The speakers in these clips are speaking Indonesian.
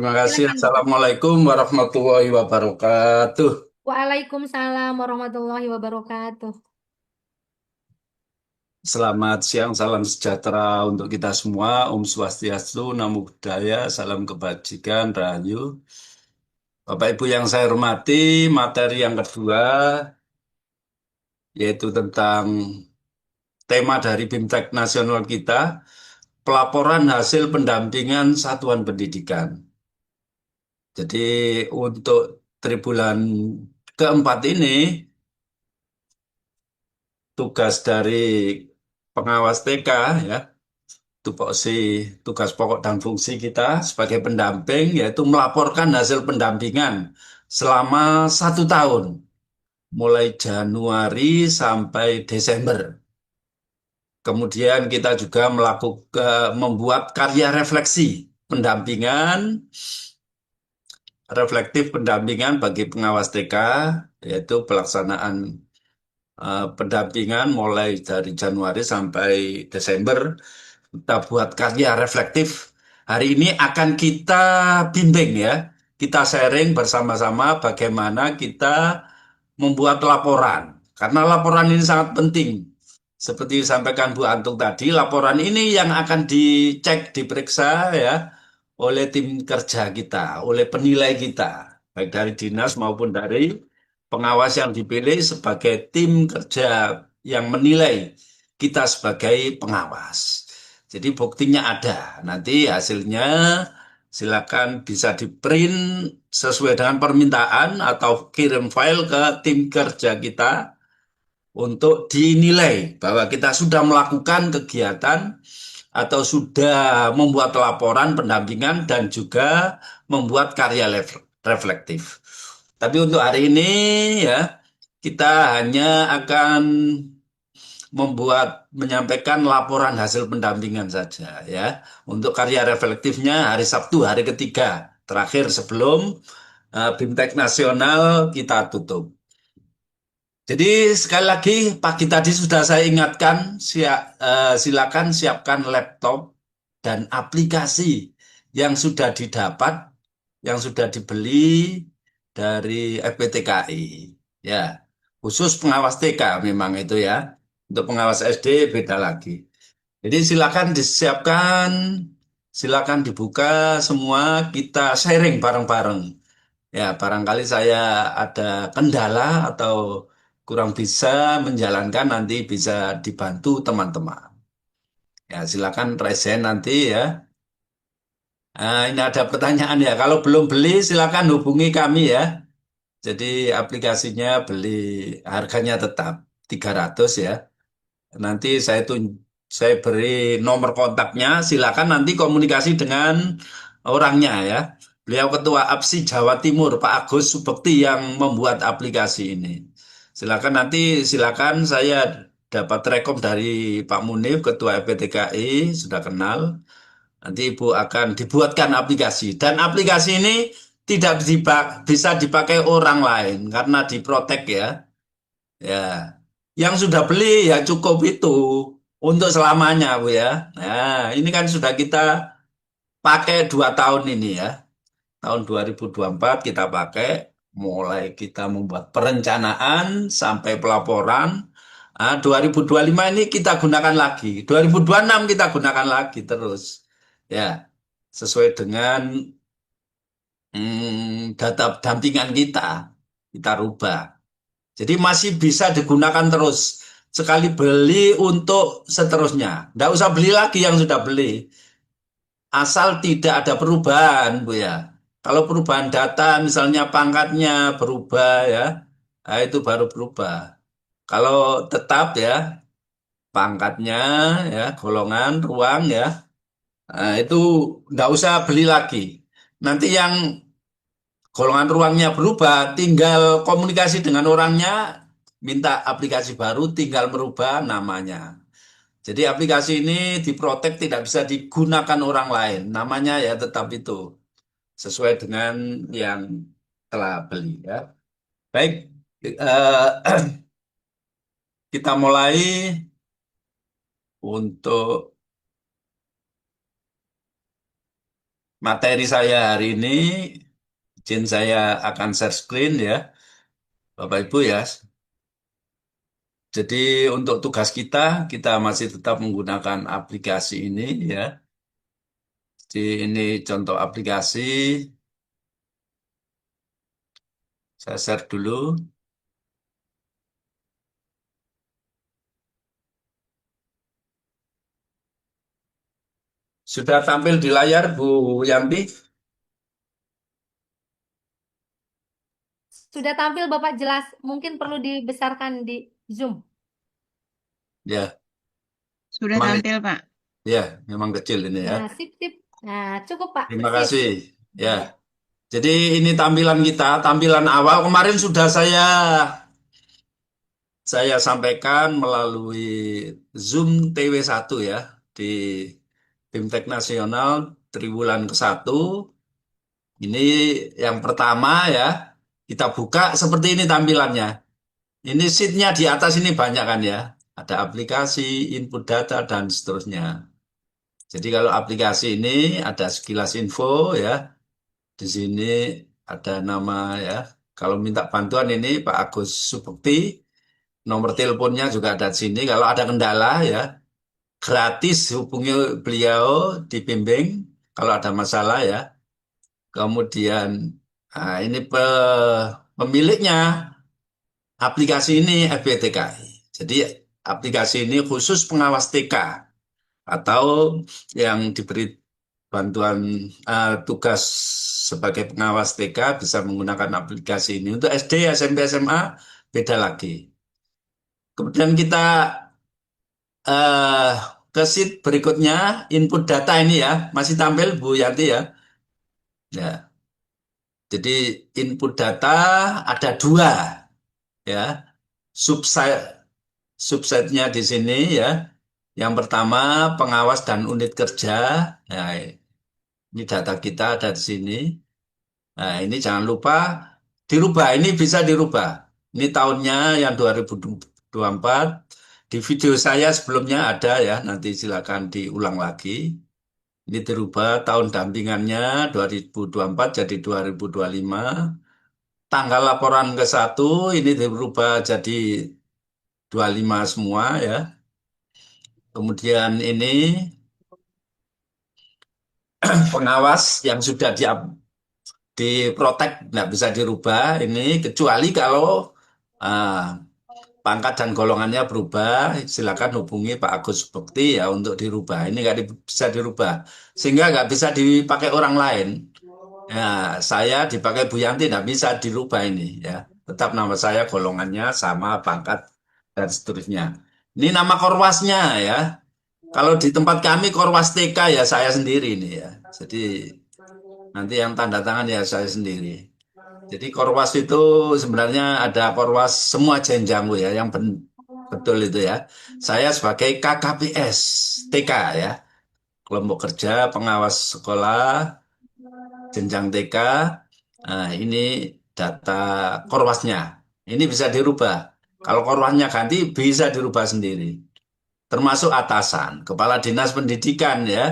Terima kasih. Silakan, Bang. Assalamualaikum warahmatullahi wabarakatuh. Waalaikumsalam warahmatullahi wabarakatuh. Selamat siang, salam sejahtera untuk kita semua. Om Swastiastu, Namo Buddhaya, salam kebajikan, Rahayu. Bapak Ibu yang saya hormati, materi yang kedua yaitu tentang tema dari BIMTEK nasional kita, pelaporan hasil pendampingan satuan pendidikan. Jadi untuk tribulan keempat ini, tugas dari pengawas TK ya, tupoksi tugas pokok dan fungsi kita sebagai pendamping yaitu melaporkan hasil pendampingan selama 1 tahun, mulai Januari sampai Desember. Kemudian kita juga melakukan membuat karya refleksi pendampingan, reflektif pendampingan bagi pengawas TK, yaitu pelaksanaan pendampingan mulai dari Januari sampai Desember. Kita buat karya reflektif. Hari ini akan kita bimbing ya. Kita sharing bersama-sama bagaimana kita membuat laporan. Karena laporan ini sangat penting. Seperti disampaikan Bu Antung tadi, laporan ini yang akan dicek, diperiksa ya oleh tim kerja kita, oleh penilai kita, baik dari dinas maupun dari pengawas yang dipilih sebagai tim kerja yang menilai kita sebagai pengawas. Jadi buktinya ada. Nanti hasilnya silakan bisa di-print sesuai dengan permintaan atau kirim file ke tim kerja kita untuk dinilai bahwa kita sudah melakukan kegiatan atau sudah membuat laporan pendampingan dan juga membuat karya reflektif. Tapi untuk hari ini ya kita hanya akan menyampaikan laporan hasil pendampingan saja ya. Untuk karya reflektifnya hari Sabtu, hari ketiga terakhir sebelum BIMTEK nasional kita tutup. Jadi sekali lagi pagi tadi sudah saya ingatkan, silakan siapkan laptop dan aplikasi yang sudah didapat, yang sudah dibeli dari FPTKI. Ya, khusus pengawas TK memang itu ya. Untuk pengawas SD beda lagi. Jadi silakan disiapkan, silakan dibuka semua, kita sharing bareng-bareng. Ya, barangkali saya ada kendala atau kurang bisa menjalankan, nanti bisa dibantu teman-teman. Ya, silakan present nanti ya. Nah, ini ada pertanyaan ya. Kalau belum beli, silakan hubungi kami ya. Jadi aplikasinya beli harganya tetap 300 ya. Nanti saya beri nomor kontaknya. Silakan nanti komunikasi dengan orangnya ya. Beliau Ketua APSI Jawa Timur, Pak Agus Subekti yang membuat aplikasi ini. Silakan saya dapat rekom dari Pak Munif, Ketua FPTKI, sudah kenal. Nanti Ibu akan dibuatkan aplikasi. Dan aplikasi ini tidak bisa dipakai orang lain karena diprotek ya. Ya, yang sudah beli ya cukup itu untuk selamanya, Bu ya. Nah, ini kan sudah kita pakai 2 tahun ini ya. Tahun 2024 kita pakai, mulai kita membuat perencanaan sampai pelaporan. Nah, 2025 ini kita gunakan lagi. 2026 kita gunakan lagi terus. Ya, sesuai dengan data dampingan kita rubah. Jadi masih bisa digunakan terus. Sekali beli untuk seterusnya. Tidak usah beli lagi yang sudah beli. Asal tidak ada perubahan, Bu ya. Kalau perubahan data, misalnya pangkatnya berubah ya, nah itu baru berubah. Kalau tetap ya, pangkatnya ya, golongan, ruang ya, nah itu nggak usah beli lagi. Nanti yang golongan ruangnya berubah, tinggal komunikasi dengan orangnya, minta aplikasi baru, tinggal merubah namanya. Jadi aplikasi ini diprotek, tidak bisa digunakan orang lain. Namanya ya tetap itu, sesuai dengan yang telah beli ya. Baik, eh, kita mulai untuk Materi saya hari ini, izin saya akan share screen ya, Bapak Ibu ya. Jadi untuk tugas kita masih tetap menggunakan aplikasi ini ya. Jadi ini contoh aplikasi, saya share dulu. Sudah tampil di layar Bu Yanti? Sudah tampil Bapak jelas, mungkin perlu dibesarkan di Zoom. Ya, Sudah memang, tampil, Pak. ya, memang kecil ini ya. Nah, sip, sip. Nah, cukup Pak, Terima persis. kasih. Ya, Iya. jadi ini tampilan kita, tampilan awal kemarin sudah saya sampaikan melalui Zoom TW1 ya di BIMTEK Nasional Triwulan ke-1. Ini yang pertama ya, kita buka seperti ini tampilannya. Ini sheet-nya di atas ini banyak kan ya. Ada aplikasi, input data, dan seterusnya. Jadi kalau aplikasi ini ada sekilas info ya. Di sini ada nama ya. Kalau minta bantuan ini Pak Agus Subekti, nomor teleponnya juga ada di sini. Kalau ada kendala ya, gratis hubungi beliau dibimbing kalau ada masalah ya. Kemudian ini pemiliknya aplikasi ini FBTKI. Jadi aplikasi ini khusus pengawas TK atau yang diberi bantuan tugas sebagai pengawas TK bisa menggunakan aplikasi ini. Untuk SD, SMP, SMA beda lagi. Kemudian kita eh, ke sheet berikutnya, input data ini ya, masih tampil Bu Yanti ya. Ya, jadi input data ada dua ya, subset subsetnya di sini ya. Yang pertama pengawas dan unit kerja. Nah, ini data kita ada di sini. Nah, ini jangan lupa dirubah. Ini bisa dirubah. Ini tahunnya yang 2024. Di video saya sebelumnya ada ya. Nanti silakan diulang lagi. Ini dirubah tahun dampingannya 2024 jadi 2025. Tanggal laporan ke 1 ini dirubah jadi 25 semua ya. Kemudian ini pengawas yang sudah diprotek nggak bisa dirubah ini kecuali kalau ah, pangkat dan golongannya berubah, silakan hubungi Pak Agus Bekti ya untuk dirubah. Ini nggak bisa dirubah, sehingga nggak bisa dipakai orang lain. Ya, saya dipakai Bu Yanti nggak bisa dirubah ini ya. Tetap nama saya, golongannya sama, pangkat dan seterusnya. Ini nama korwasnya ya. Kalau di tempat kami korwas TK ya saya sendiri ini ya. Jadi nanti yang tanda tangan ya saya sendiri. Jadi korwas itu sebenarnya ada korwas semua jenjang Bu ya, yang betul itu ya. Saya sebagai KKPS TK ya, kelompok kerja pengawas sekolah jenjang TK. Nah, ini data korwasnya. Ini bisa dirubah. Kalau korwasnya ganti bisa dirubah sendiri. Termasuk atasan, kepala dinas pendidikan ya.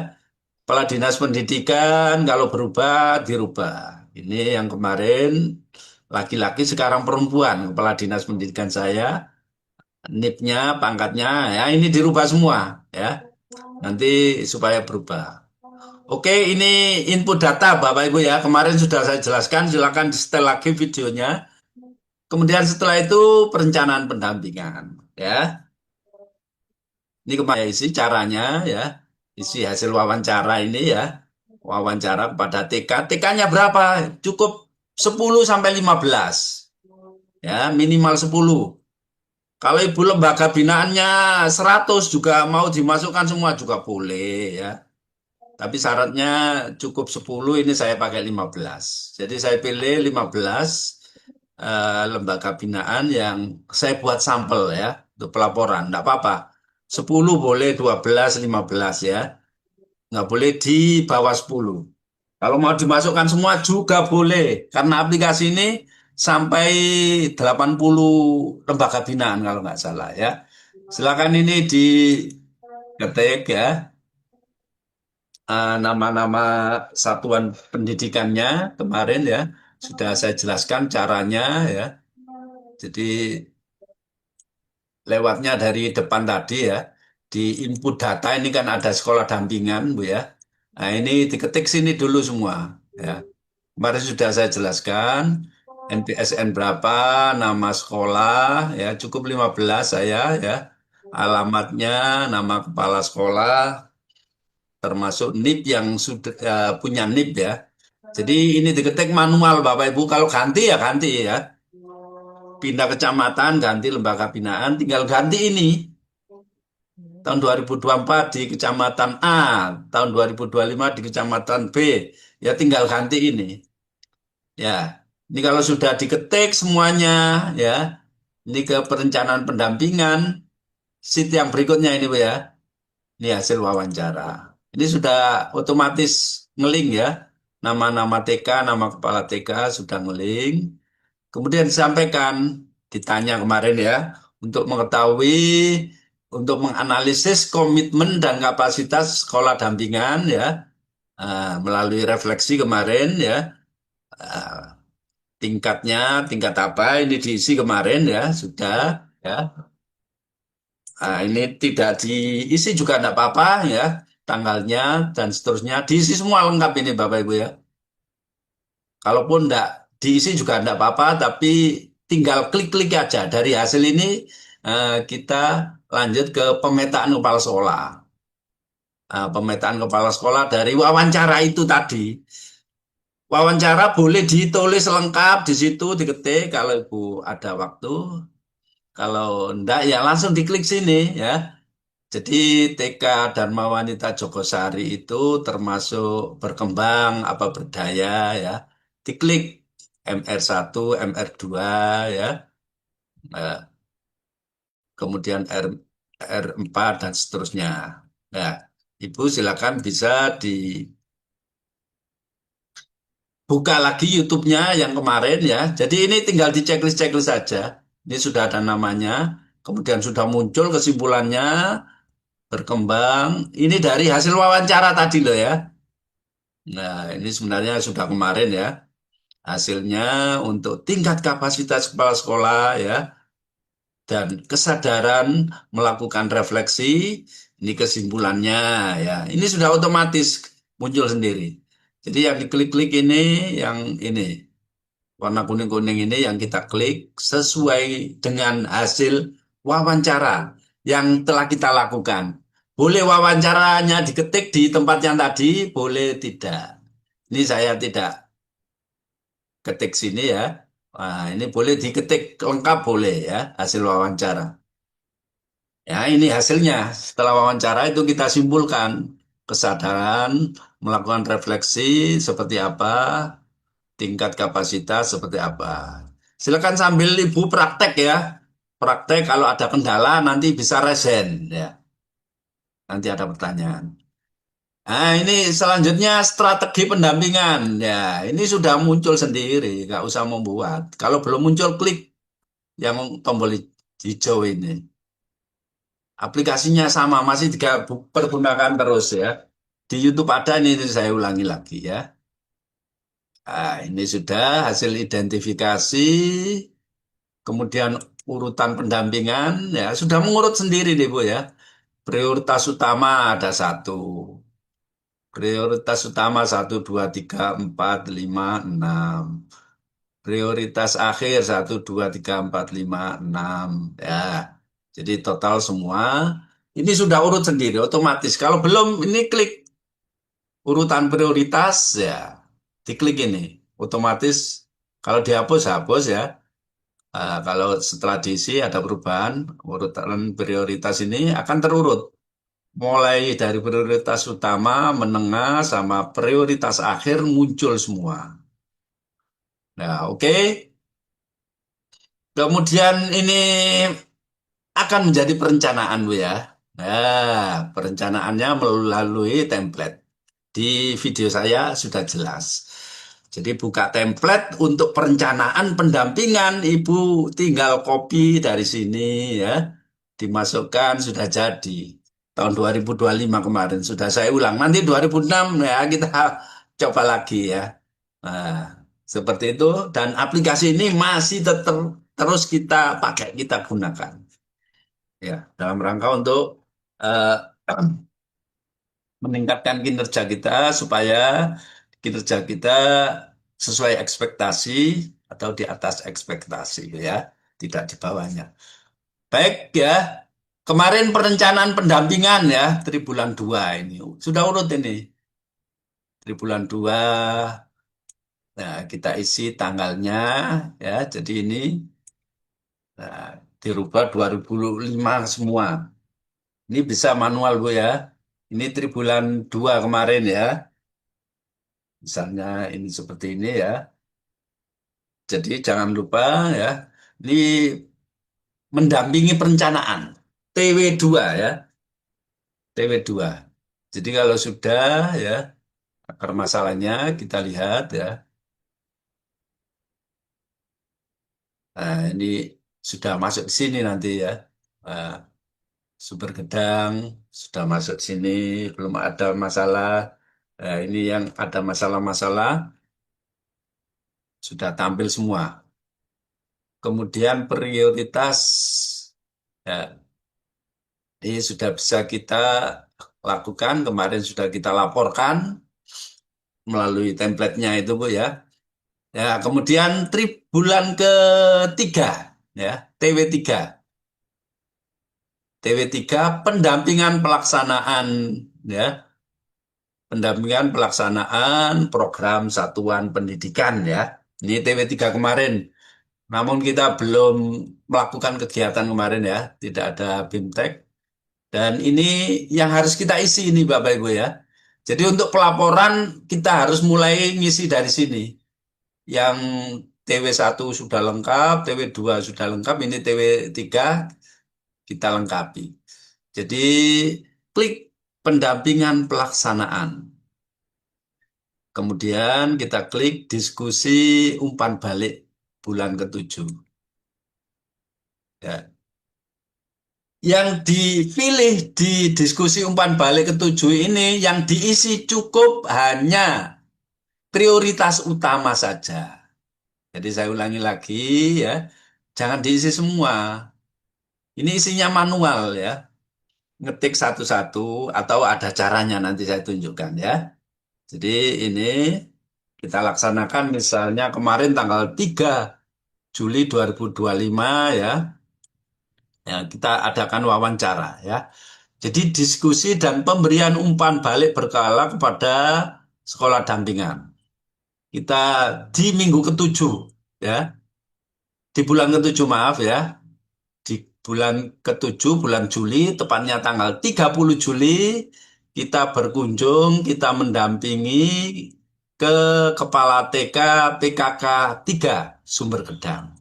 Kepala dinas pendidikan kalau berubah dirubah. Ini yang kemarin laki-laki sekarang perempuan kepala dinas pendidikan saya, NIP-nya, pangkatnya, ya ini dirubah semua ya. Nanti supaya berubah. Oke, ini input data Bapak Ibu ya. Kemarin sudah saya jelaskan, silakan di setel lagi videonya. Kemudian setelah itu perencanaan pendampingan ya. Ini kemarin isi caranya ya. Isi hasil wawancara ini ya. Wawancara pada TK. TK-nya berapa? Cukup 10 sampai 15. Ya, minimal 10. Kalau ibu lembaga binaannya 100 juga mau dimasukkan semua juga boleh ya. Tapi syaratnya cukup 10, ini saya pakai 15. Jadi saya pilih 15 lembaga binaan yang saya buat sampel ya untuk pelaporan. Enggak apa-apa. 10 boleh, 12, 15 ya. Nggak boleh di bawah 10. Kalau mau dimasukkan semua juga boleh. Karena aplikasi ini sampai 80 lembaga binaan kalau nggak salah ya. Silakan ini diketik ya. nama-nama satuan pendidikannya kemarin ya sudah saya jelaskan caranya ya. Jadi lewatnya dari depan tadi ya, di input data ini kan ada sekolah dampingan Bu ya. Nah ini diketik sini dulu semua ya. Kemarin sudah saya jelaskan NPSN berapa, nama sekolah ya cukup 15 saya ya. Alamatnya, nama kepala sekolah, termasuk NIP yang sudah punya NIP ya. Jadi ini diketik manual Bapak Ibu. Kalau ganti ya ganti ya. Pindah kecamatan, ganti lembaga binaan, tinggal ganti ini. Tahun 2024 di kecamatan A, tahun 2025 di kecamatan B. Ya tinggal ganti ini. Ya, ini kalau sudah diketik semuanya, ya, ini ke perencanaan pendampingan, sheet yang berikutnya ini, Bu ya. Ini hasil wawancara. Ini sudah otomatis ngeling ya. Nama-nama TK, nama kepala TK sudah ngeling. Kemudian disampaikan, ditanya kemarin ya, untuk mengetahui, untuk menganalisis komitmen dan kapasitas sekolah dampingan ya, melalui refleksi kemarin ya, tingkatnya, tingkat apa, ini diisi kemarin ya, sudah ya. Ini tidak diisi juga tidak apa-apa ya, tanggalnya dan seterusnya, diisi semua lengkap ini Bapak Ibu ya. Kalaupun tidak diisi juga tidak apa-apa, tapi tinggal klik-klik aja. Dari hasil ini kita lanjut ke pemetaan kepala sekolah. Pemetaan kepala sekolah dari wawancara itu tadi. Wawancara boleh ditulis lengkap di situ, diketik kalau Ibu ada waktu. Kalau enggak ya langsung diklik sini ya. Jadi TK Dharma Wanita Jogosari itu termasuk berkembang apa berdaya ya. Diklik MR1, MR2 ya. Eh, Kemudian R4 dan seterusnya. Nah, Ibu silakan bisa dibuka lagi YouTube-nya yang kemarin ya. Jadi ini tinggal di checklist-checklist saja. Ini sudah ada namanya, kemudian sudah muncul kesimpulannya, berkembang. Ini dari hasil wawancara tadi loh ya. Nah, ini sebenarnya sudah kemarin ya. Hasilnya untuk tingkat kapasitas kepala sekolah ya dan kesadaran melakukan refleksi, ini kesimpulannya ya. Ini sudah otomatis muncul sendiri. Jadi yang diklik-klik ini, yang ini warna kuning-kuning ini yang kita klik sesuai dengan hasil wawancara yang telah kita lakukan. Boleh wawancaranya diketik di tempat yang tadi, boleh tidak. Ini saya tidak ketik sini ya. Nah, ini boleh diketik lengkap boleh ya hasil wawancara. Ya, ini hasilnya. Setelah wawancara itu kita simpulkan kesadaran, melakukan refleksi seperti apa, tingkat kapasitas seperti apa. Silakan sambil Ibu praktek ya. Praktek kalau ada kendala nanti bisa resen ya. Nanti ada pertanyaan. Nah, ini selanjutnya strategi pendampingan. Ya, ini sudah muncul sendiri, nggak usah membuat. Kalau belum muncul, klik yang tombol hijau ini. Aplikasinya sama, masih pergunakan terus ya. Di YouTube ada ini saya ulangi lagi ya. Nah, ini sudah hasil identifikasi, kemudian urutan pendampingan, ya sudah mengurut sendiri nih Bu ya. Prioritas utama ada satu. Prioritas utama satu, dua, tiga, empat, lima, enam. Prioritas akhir satu, dua, tiga, empat, lima, enam. Ya, jadi total semua. Ini sudah urut sendiri, otomatis. Kalau belum, ini klik urutan prioritas, ya diklik ini. Otomatis, kalau dihapus, hapus ya. Kalau setelah diisi ada perubahan, urutan prioritas ini akan terurut. Mulai dari prioritas utama, menengah, sama prioritas akhir muncul semua. Nah, oke. Kemudian ini akan menjadi perencanaan, Bu ya. Nah, perencanaannya melalui template. Di video saya sudah jelas. Jadi buka template untuk perencanaan pendampingan, Ibu tinggal copy dari sini ya. Dimasukkan sudah jadi. tahun 2025 kemarin sudah saya ulang. Nanti 2006 ya kita coba lagi ya. Nah, seperti itu dan aplikasi ini masih tetap terus kita pakai, kita gunakan ya dalam rangka untuk eh, meningkatkan kinerja kita supaya kinerja kita sesuai ekspektasi atau di atas ekspektasi ya, tidak di bawahnya. Baik ya. Kemarin perencanaan pendampingan ya, tribulan 2 ini. Sudah urut ini. Tribulan 2, nah kita isi tanggalnya ya. Jadi ini nah, dirubah 2005 semua. Ini bisa manual Bu ya. Ini tribulan 2 kemarin ya. Misalnya ini seperti ini ya. Jadi jangan lupa ya. Ini mendampingi perencanaan. TW2 ya. TW2. Jadi kalau sudah ya akar masalahnya kita lihat ya. Nah, ini sudah masuk di sini nanti ya. Nah, sumber gedang sudah masuk sini, belum ada masalah. Nah, ini yang ada masalah-masalah sudah tampil semua. Kemudian prioritas ya, ini sudah bisa kita lakukan. Kemarin sudah kita laporkan melalui template-nya itu Bu ya. Ya, kemudian bulan ketiga ya, TW3. TW3 pendampingan pelaksanaan ya, pendampingan pelaksanaan program satuan pendidikan ya. Ini TW3 kemarin. Namun kita belum melakukan kegiatan kemarin ya, tidak ada BIMTEK. Dan ini yang harus kita isi ini Bapak Ibu ya. Jadi untuk pelaporan kita harus mulai ngisi dari sini. Yang TW1 sudah lengkap, TW2 sudah lengkap, ini TW3 kita lengkapi. Jadi klik pendampingan pelaksanaan. Kemudian kita klik diskusi umpan balik bulan ke-7. Ya. Yang dipilih di diskusi umpan balik ke-7 ini yang diisi cukup hanya prioritas utama saja. Jadi saya ulangi lagi ya, jangan diisi semua. Ini isinya manual ya, ngetik satu-satu atau ada caranya nanti saya tunjukkan ya. Jadi ini kita laksanakan misalnya kemarin tanggal 3 Juli 2025 ya. Ya, kita adakan wawancara ya. Jadi diskusi dan pemberian umpan balik berkala kepada sekolah dampingan. Kita di minggu ke-7 ya. Di bulan ke-7 maaf ya. Di bulan ke-7 bulan Juli tepatnya tanggal 30 Juli kita berkunjung, kita mendampingi ke Kepala TK PKK 3 Sumber Gedang.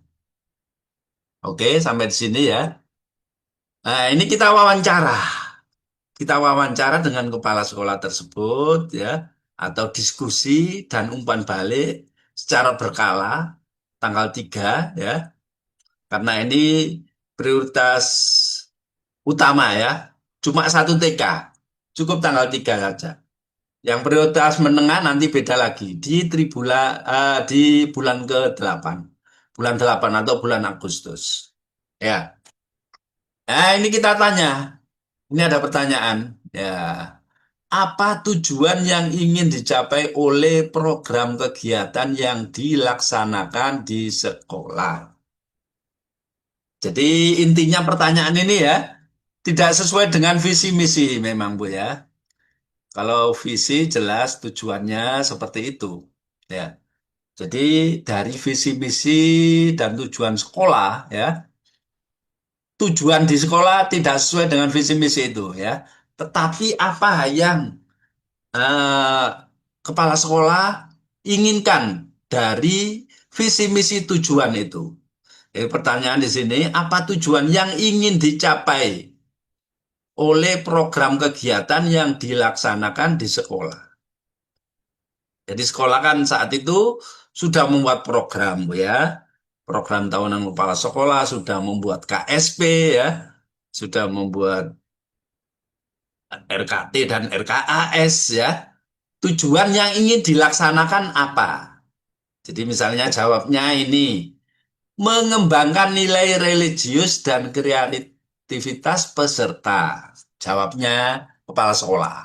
Oke, sampai di sini ya. Nah, ini kita wawancara. Kita wawancara dengan kepala sekolah tersebut ya atau diskusi dan umpan balik secara berkala tanggal 3 ya. Karena ini prioritas utama ya. Cuma satu TK. Cukup tanggal 3 saja. Yang prioritas menengah nanti beda lagi di bulan ke-8. Bulan 8 atau bulan Agustus. Ya. Nah, ini kita tanya. Ini ada pertanyaan. Ya. Apa tujuan yang ingin dicapai oleh program kegiatan yang dilaksanakan di sekolah? Jadi intinya pertanyaan ini ya, tidak sesuai dengan visi misi memang Bu ya. Kalau visi jelas tujuannya seperti itu. Ya. Jadi dari visi misi dan tujuan sekolah ya, tujuan di sekolah tidak sesuai dengan visi misi itu ya. Tetapi apa yang eh, kepala sekolah inginkan dari visi misi tujuan itu. Jadi pertanyaan di sini, apa tujuan yang ingin dicapai oleh program kegiatan yang dilaksanakan di sekolah? Jadi sekolah kan saat itu sudah membuat program ya, program tahunan kepala sekolah, sudah membuat KSP ya, sudah membuat RKT dan RKAS ya. Tujuan yang ingin dilaksanakan apa? Jadi misalnya jawabnya ini, mengembangkan nilai religius dan kreativitas peserta. Jawabnya kepala sekolah.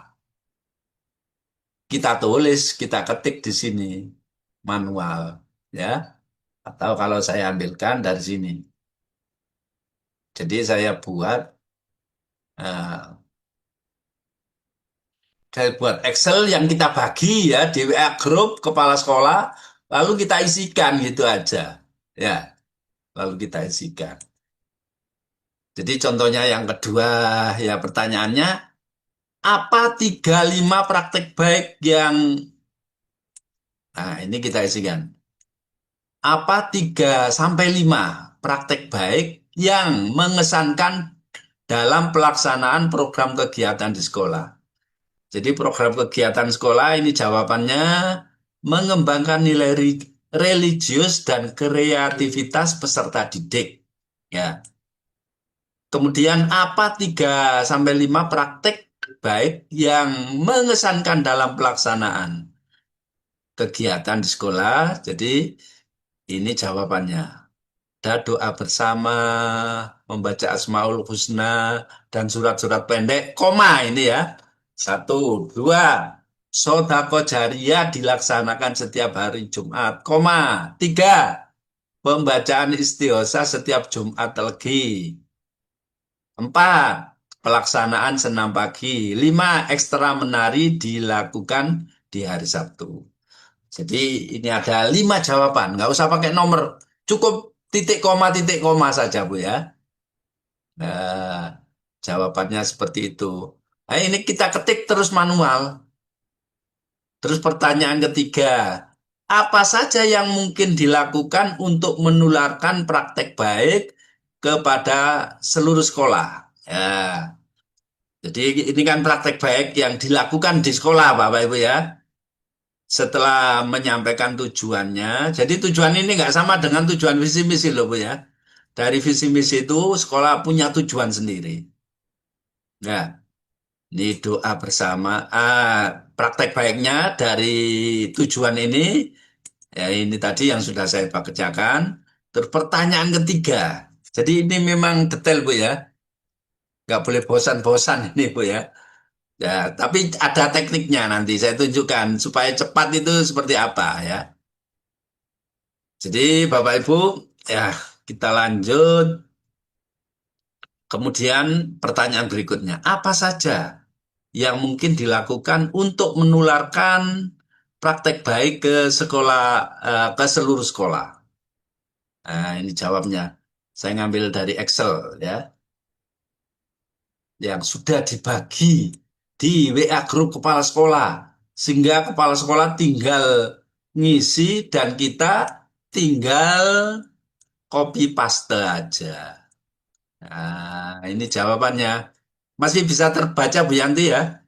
Kita tulis, kita ketik di sini manual ya. Atau kalau saya ambilkan dari sini. Jadi eh, saya buat Excel yang kita bagi ya di WA grup kepala sekolah, lalu kita isikan gitu aja. Ya, lalu kita isikan. Jadi contohnya yang kedua ya pertanyaannya, apa 35 praktek baik yang, nah ini kita isikan. Apa 3 sampai 5 praktek baik yang mengesankan dalam pelaksanaan program kegiatan di sekolah? Jadi program kegiatan sekolah ini jawabannya mengembangkan nilai religius dan kreativitas peserta didik. Ya. Kemudian apa 3 sampai 5 praktek baik yang mengesankan dalam pelaksanaan kegiatan di sekolah? Jadi ini jawabannya. Ada doa bersama, membaca Asmaul Husna, dan surat-surat pendek, koma ini ya. Satu, dua, sodako jariah dilaksanakan setiap hari Jumat, koma. Tiga, pembacaan istighosah setiap Jumat Legi. Empat, pelaksanaan senam pagi. Lima, ekstra menari dilakukan di hari Sabtu. Jadi ini ada 5 jawaban, nggak usah pakai nomor, cukup titik koma saja Bu ya. Nah, jawabannya seperti itu. Nah, ini kita ketik terus manual. Terus pertanyaan ketiga, apa saja yang mungkin dilakukan untuk menularkan praktek baik kepada seluruh sekolah? Ya, jadi ini kan praktek baik yang dilakukan di sekolah, Bapak Ibu ya. Setelah menyampaikan tujuannya, jadi tujuan ini nggak sama dengan tujuan visi misi loh Bu ya. Dari visi misi itu sekolah punya tujuan sendiri. Nah, ini doa bersama. Praktek baiknya dari tujuan ini, ya ini tadi yang sudah saya bacakan. Terus pertanyaan ketiga. Jadi ini memang detail Bu ya. Nggak boleh bosan-bosan ini Bu ya. Ya, tapi ada tekniknya nanti saya tunjukkan supaya cepat itu seperti apa ya. Jadi Bapak Ibu, ya kita lanjut. Kemudian pertanyaan berikutnya, apa saja yang mungkin dilakukan untuk menularkan praktek baik ke sekolah, ke seluruh sekolah? Nah, ini jawabnya. Saya ngambil dari Excel ya, yang sudah dibagi di WA grup kepala sekolah, sehingga kepala sekolah tinggal ngisi dan kita tinggal copy paste aja. Nah, ini jawabannya. Masih bisa terbaca Bu Yanti ya?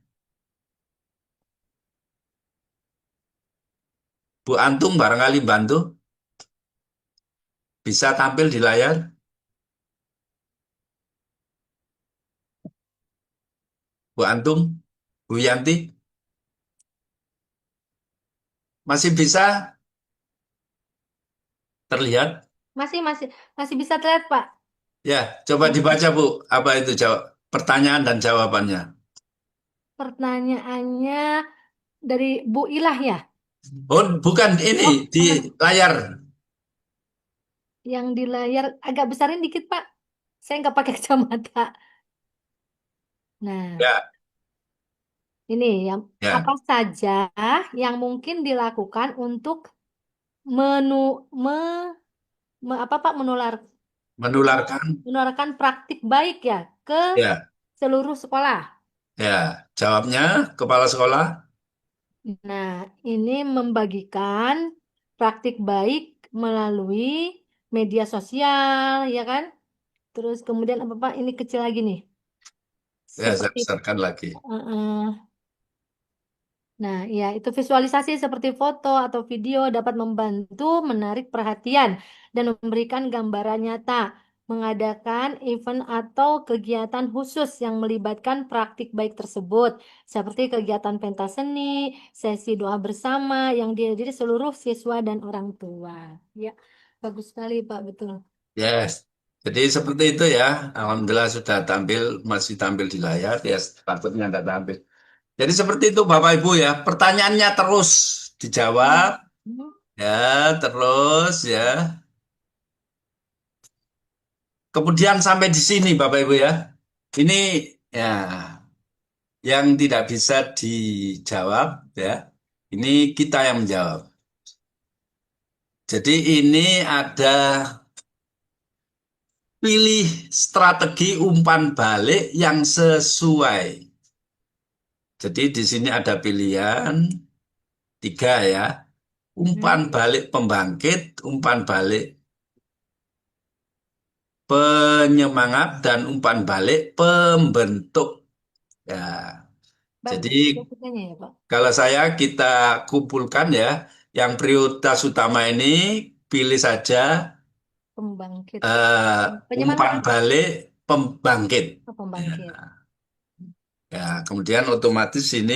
Bu Antung barangkali bantu. Bisa tampil di layar? Bu Antung, Bu Yanti, masih bisa terlihat? Masih masih masih bisa terlihat, Pak. Ya, coba dibaca Bu. Apa itu jawab pertanyaan dan jawabannya? Pertanyaannya dari Bu Ilah ya? Oh, bukan ini Oh, di layar. yang di layar agak besarin dikit, Pak. Saya nggak pakai kacamata. Nah, Ya, ini yang apa ya. saja yang mungkin dilakukan untuk menu me, apa Pak Menularkan. menularkan praktik baik ya ke Ya, seluruh sekolah. ya. Jawabnya kepala sekolah. Nah, ini membagikan praktik baik melalui media sosial, ya kan? Terus kemudian apa Pak? Ini kecil lagi nih. Ya, saya Seperti besarkan lagi. nah, ya, itu visualisasi seperti foto atau video dapat membantu menarik perhatian dan memberikan gambaran nyata, mengadakan event atau kegiatan khusus yang melibatkan praktik baik tersebut, seperti kegiatan pentas seni, sesi doa bersama yang dihadiri seluruh siswa dan orang tua. Ya, bagus sekali, Pak, betul. Yes. Jadi seperti itu ya. Alhamdulillah sudah tampil, masih tampil di layar. Ya, takutnya tidak tampil. Jadi seperti itu Bapak Ibu ya. Pertanyaannya terus dijawab. Hmm. Ya, terus ya. Kemudian sampai di sini Bapak Ibu ya. Ini ya yang tidak bisa dijawab ya. Ini kita yang menjawab. Jadi ini ada pilih strategi umpan balik yang sesuai. Jadi di sini ada pilihan tiga ya. Umpan Hmm. balik pembangkit, umpan balik penyemangat, dan umpan balik pembentuk. Ya, jadi Bagus grafikanya ya, Pak. kalau saya kita kumpulkan ya, yang prioritas utama ini pilih saja Pembangkit. eh, Penyemangat umpan balik pembangkit. atau Ya, pembangkit. ya, kemudian otomatis ini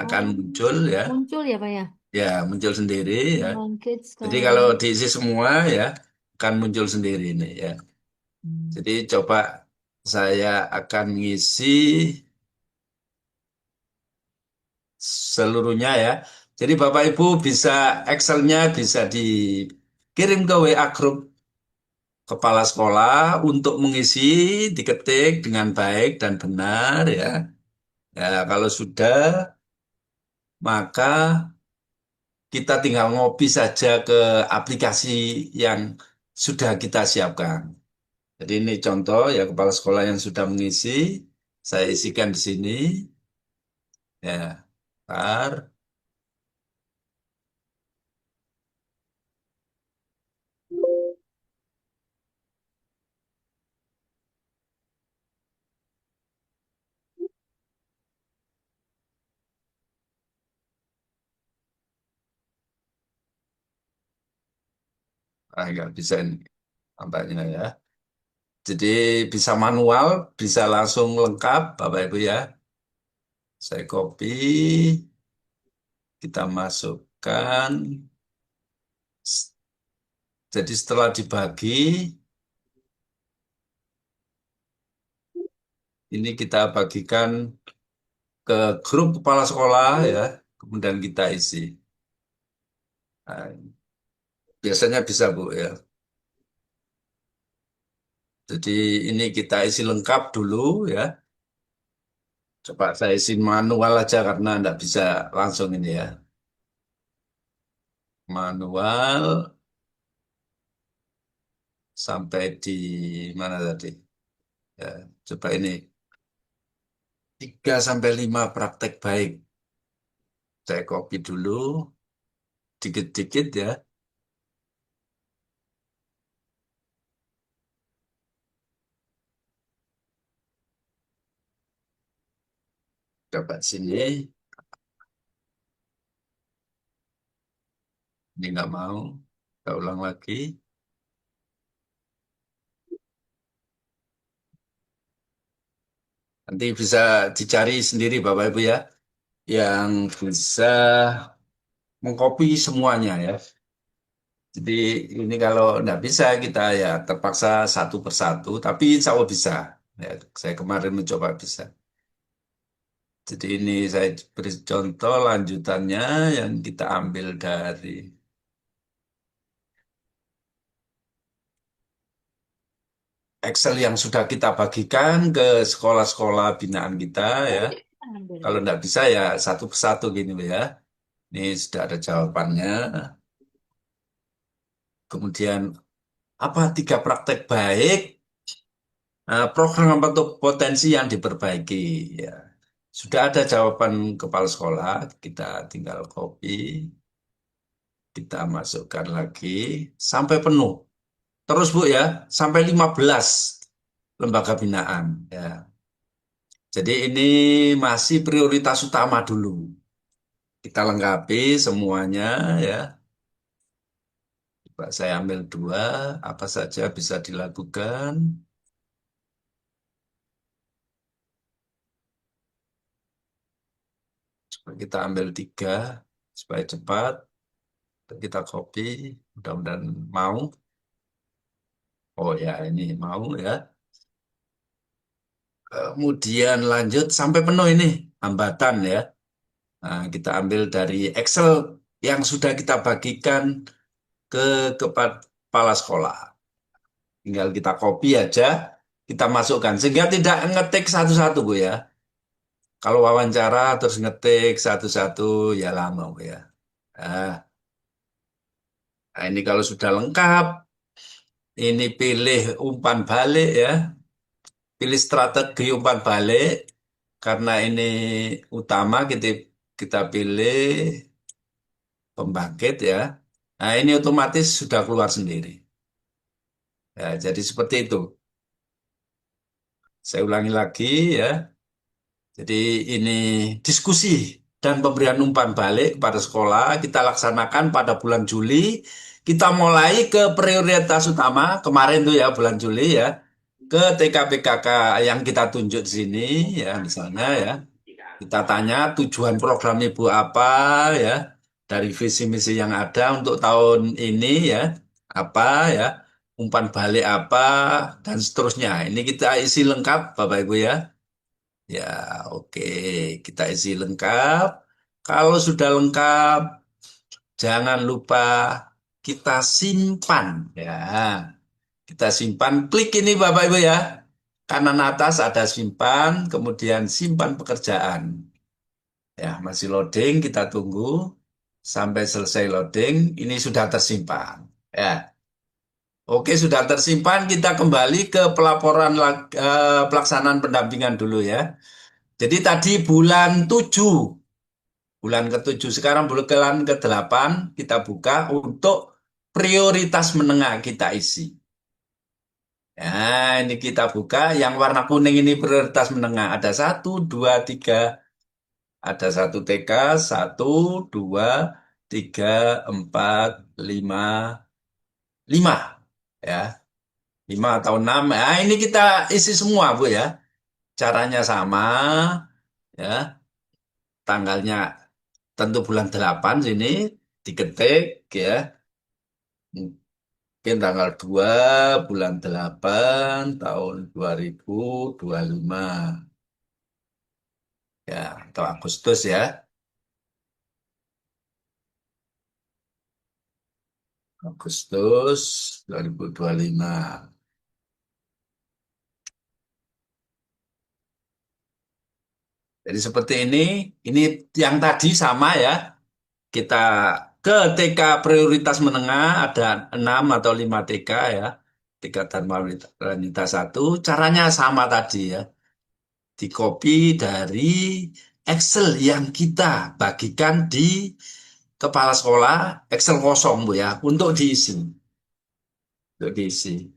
akan Oh, muncul ya, muncul ya, Pak ya. ya muncul sendiri ya. Pembangkit Jadi kalau sekalian. diisi semua ya akan muncul sendiri ini ya. Hmm. Jadi coba saya akan ngisi seluruhnya ya. Jadi Bapak Ibu bisa Excel-nya bisa dikirim ke WA grup kepala sekolah untuk mengisi, diketik dengan baik dan benar ya. Ya, kalau sudah maka kita tinggal ngopi saja ke aplikasi yang sudah kita siapkan. Jadi ini contoh ya kepala sekolah yang sudah mengisi, saya isikan di sini. Ya, ntar. Nggak bisa ini tampaknya ya. Jadi bisa manual, bisa langsung lengkap, Bapak Ibu ya. Saya copy, kita masukkan. Jadi setelah dibagi, ini kita bagikan ke grup kepala sekolah ya, kemudian kita isi. Nah, biasanya bisa Bu ya. Jadi ini kita isi lengkap dulu ya. Coba saya isi manual aja karena enggak bisa langsung ini ya. Manual sampai di mana tadi? Ya, coba ini 3 sampai 5 praktek baik. Saya copy dulu dikit-dikit ya. Coba sini, ini nggak mau. Kita ulang lagi. Nanti bisa dicari sendiri Bapak Ibu ya, yang bisa mengcopy semuanya ya. Jadi ini kalau nggak bisa kita ya terpaksa satu persatu, tapi insya Allah bisa. Ya, saya kemarin mencoba bisa. Jadi ini saya beri contoh lanjutannya yang kita ambil dari Excel yang sudah kita bagikan ke sekolah-sekolah binaan kita ya. Kalau Alhamdulillah. nggak bisa ya satu persatu gini loh ya. Ini sudah ada jawabannya. Kemudian apa tiga praktek baik program bentuk potensi yang diperbaiki ya. Sudah ada jawaban kepala sekolah, kita tinggal copy, kita masukkan lagi sampai penuh. Terus Bu ya, sampai 15 lembaga binaan ya. Jadi ini masih prioritas utama dulu. Kita lengkapi semuanya ya. Pak, saya ambil dua, apa saja bisa dilakukan. Coba kita ambil tiga, supaya cepat. Kita copy, mudah-mudahan mau. Oh ya, ini mau ya. Kemudian lanjut sampai penuh ini, hambatan ya. Nah, kita ambil dari Excel yang sudah kita bagikan ke kepala sekolah. Tinggal kita copy aja, kita masukkan. Sehingga tidak ngetik satu-satu, Bu ya. Kalau wawancara terus ngetik satu-satu, ya lama, Bu ya. Nah, nah, ini kalau sudah lengkap, ini pilih umpan balik ya. Pilih strategi umpan balik. Karena ini utama, kita pilih pembangkit ya. Nah, ini otomatis sudah keluar sendiri. Ya, jadi seperti itu. Saya ulangi lagi ya. Jadi ini diskusi dan pemberian umpan balik kepada sekolah kita laksanakan pada bulan Juli. Kita mulai ke prioritas utama kemarin tuh ya bulan Juli ya ke TKPKK yang kita tunjuk di sini ya misalnya ya. Kita tanya tujuan program Ibu apa ya dari visi misi yang ada untuk tahun ini ya apa ya umpan balik apa dan seterusnya. Ini kita isi lengkap Bapak Ibu ya. Ya, oke. Kita isi lengkap. Kalau sudah lengkap, jangan lupa kita simpan. Ya, kita simpan. Klik ini Bapak Ibu ya. Kanan atas ada simpan, kemudian simpan pekerjaan. Ya, masih loading, kita tunggu sampai selesai loading. Ini sudah tersimpan. Ya, oke sudah tersimpan. Kita kembali ke pelaporan pelaksanaan pendampingan dulu ya. Jadi tadi bulan ke-7, sekarang bulan ke-8 kita buka untuk prioritas menengah kita isi. Nah, ini kita buka, yang warna kuning ini prioritas menengah. Ada satu, dua, tiga, ada satu TK, satu, dua, tiga, empat, lima, lima. Ya, lima atau enam. Nah, ini kita isi semua, Bu ya. Caranya sama, ya. Tanggalnya tentu bulan 8 sini diketik ya. Mungkin tanggal 2 bulan 8 tahun 2025 ya atau Agustus ya. Agustus 2025. Jadi seperti ini yang tadi sama ya. Kita ke TK prioritas menengah ada 6 atau 5 TK ya. Tiga Dharma Wanita satu. Caranya sama tadi ya. Di copy dari Excel yang kita bagikan di kepala sekolah, Excel kosong Bu ya, untuk diisi. Untuk diisi.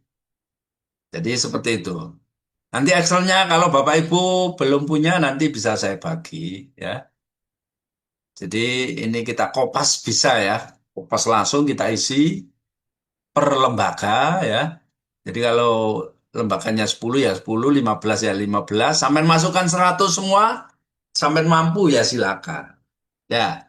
Jadi seperti itu. Nanti Excelnya kalau Bapak Ibu belum punya nanti bisa saya bagi ya. Jadi ini kita kopas bisa ya. Kopas langsung kita isi per lembaga ya. Jadi kalau lembaganya 10 ya 10, 15 ya 15, sampai masukkan 100 semua, sampai mampu ya silakan. Ya,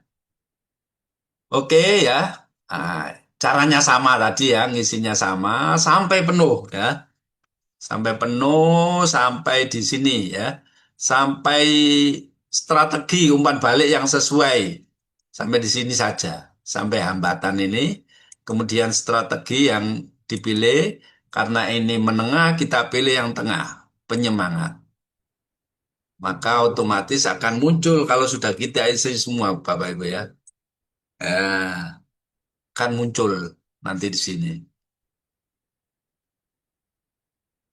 oke ya. Nah, caranya sama tadi ya, ngisinya sama sampai penuh ya. Sampai penuh, sampai di sini ya. Sampai strategi umpan balik yang sesuai. Sampai di sini saja. Sampai hambatan ini. Kemudian strategi yang dipilih, karena ini menengah, kita pilih yang tengah. Penyemangat. Maka otomatis akan muncul kalau sudah kita isi semua, Bapak Ibu ya. Akan muncul nanti di sini.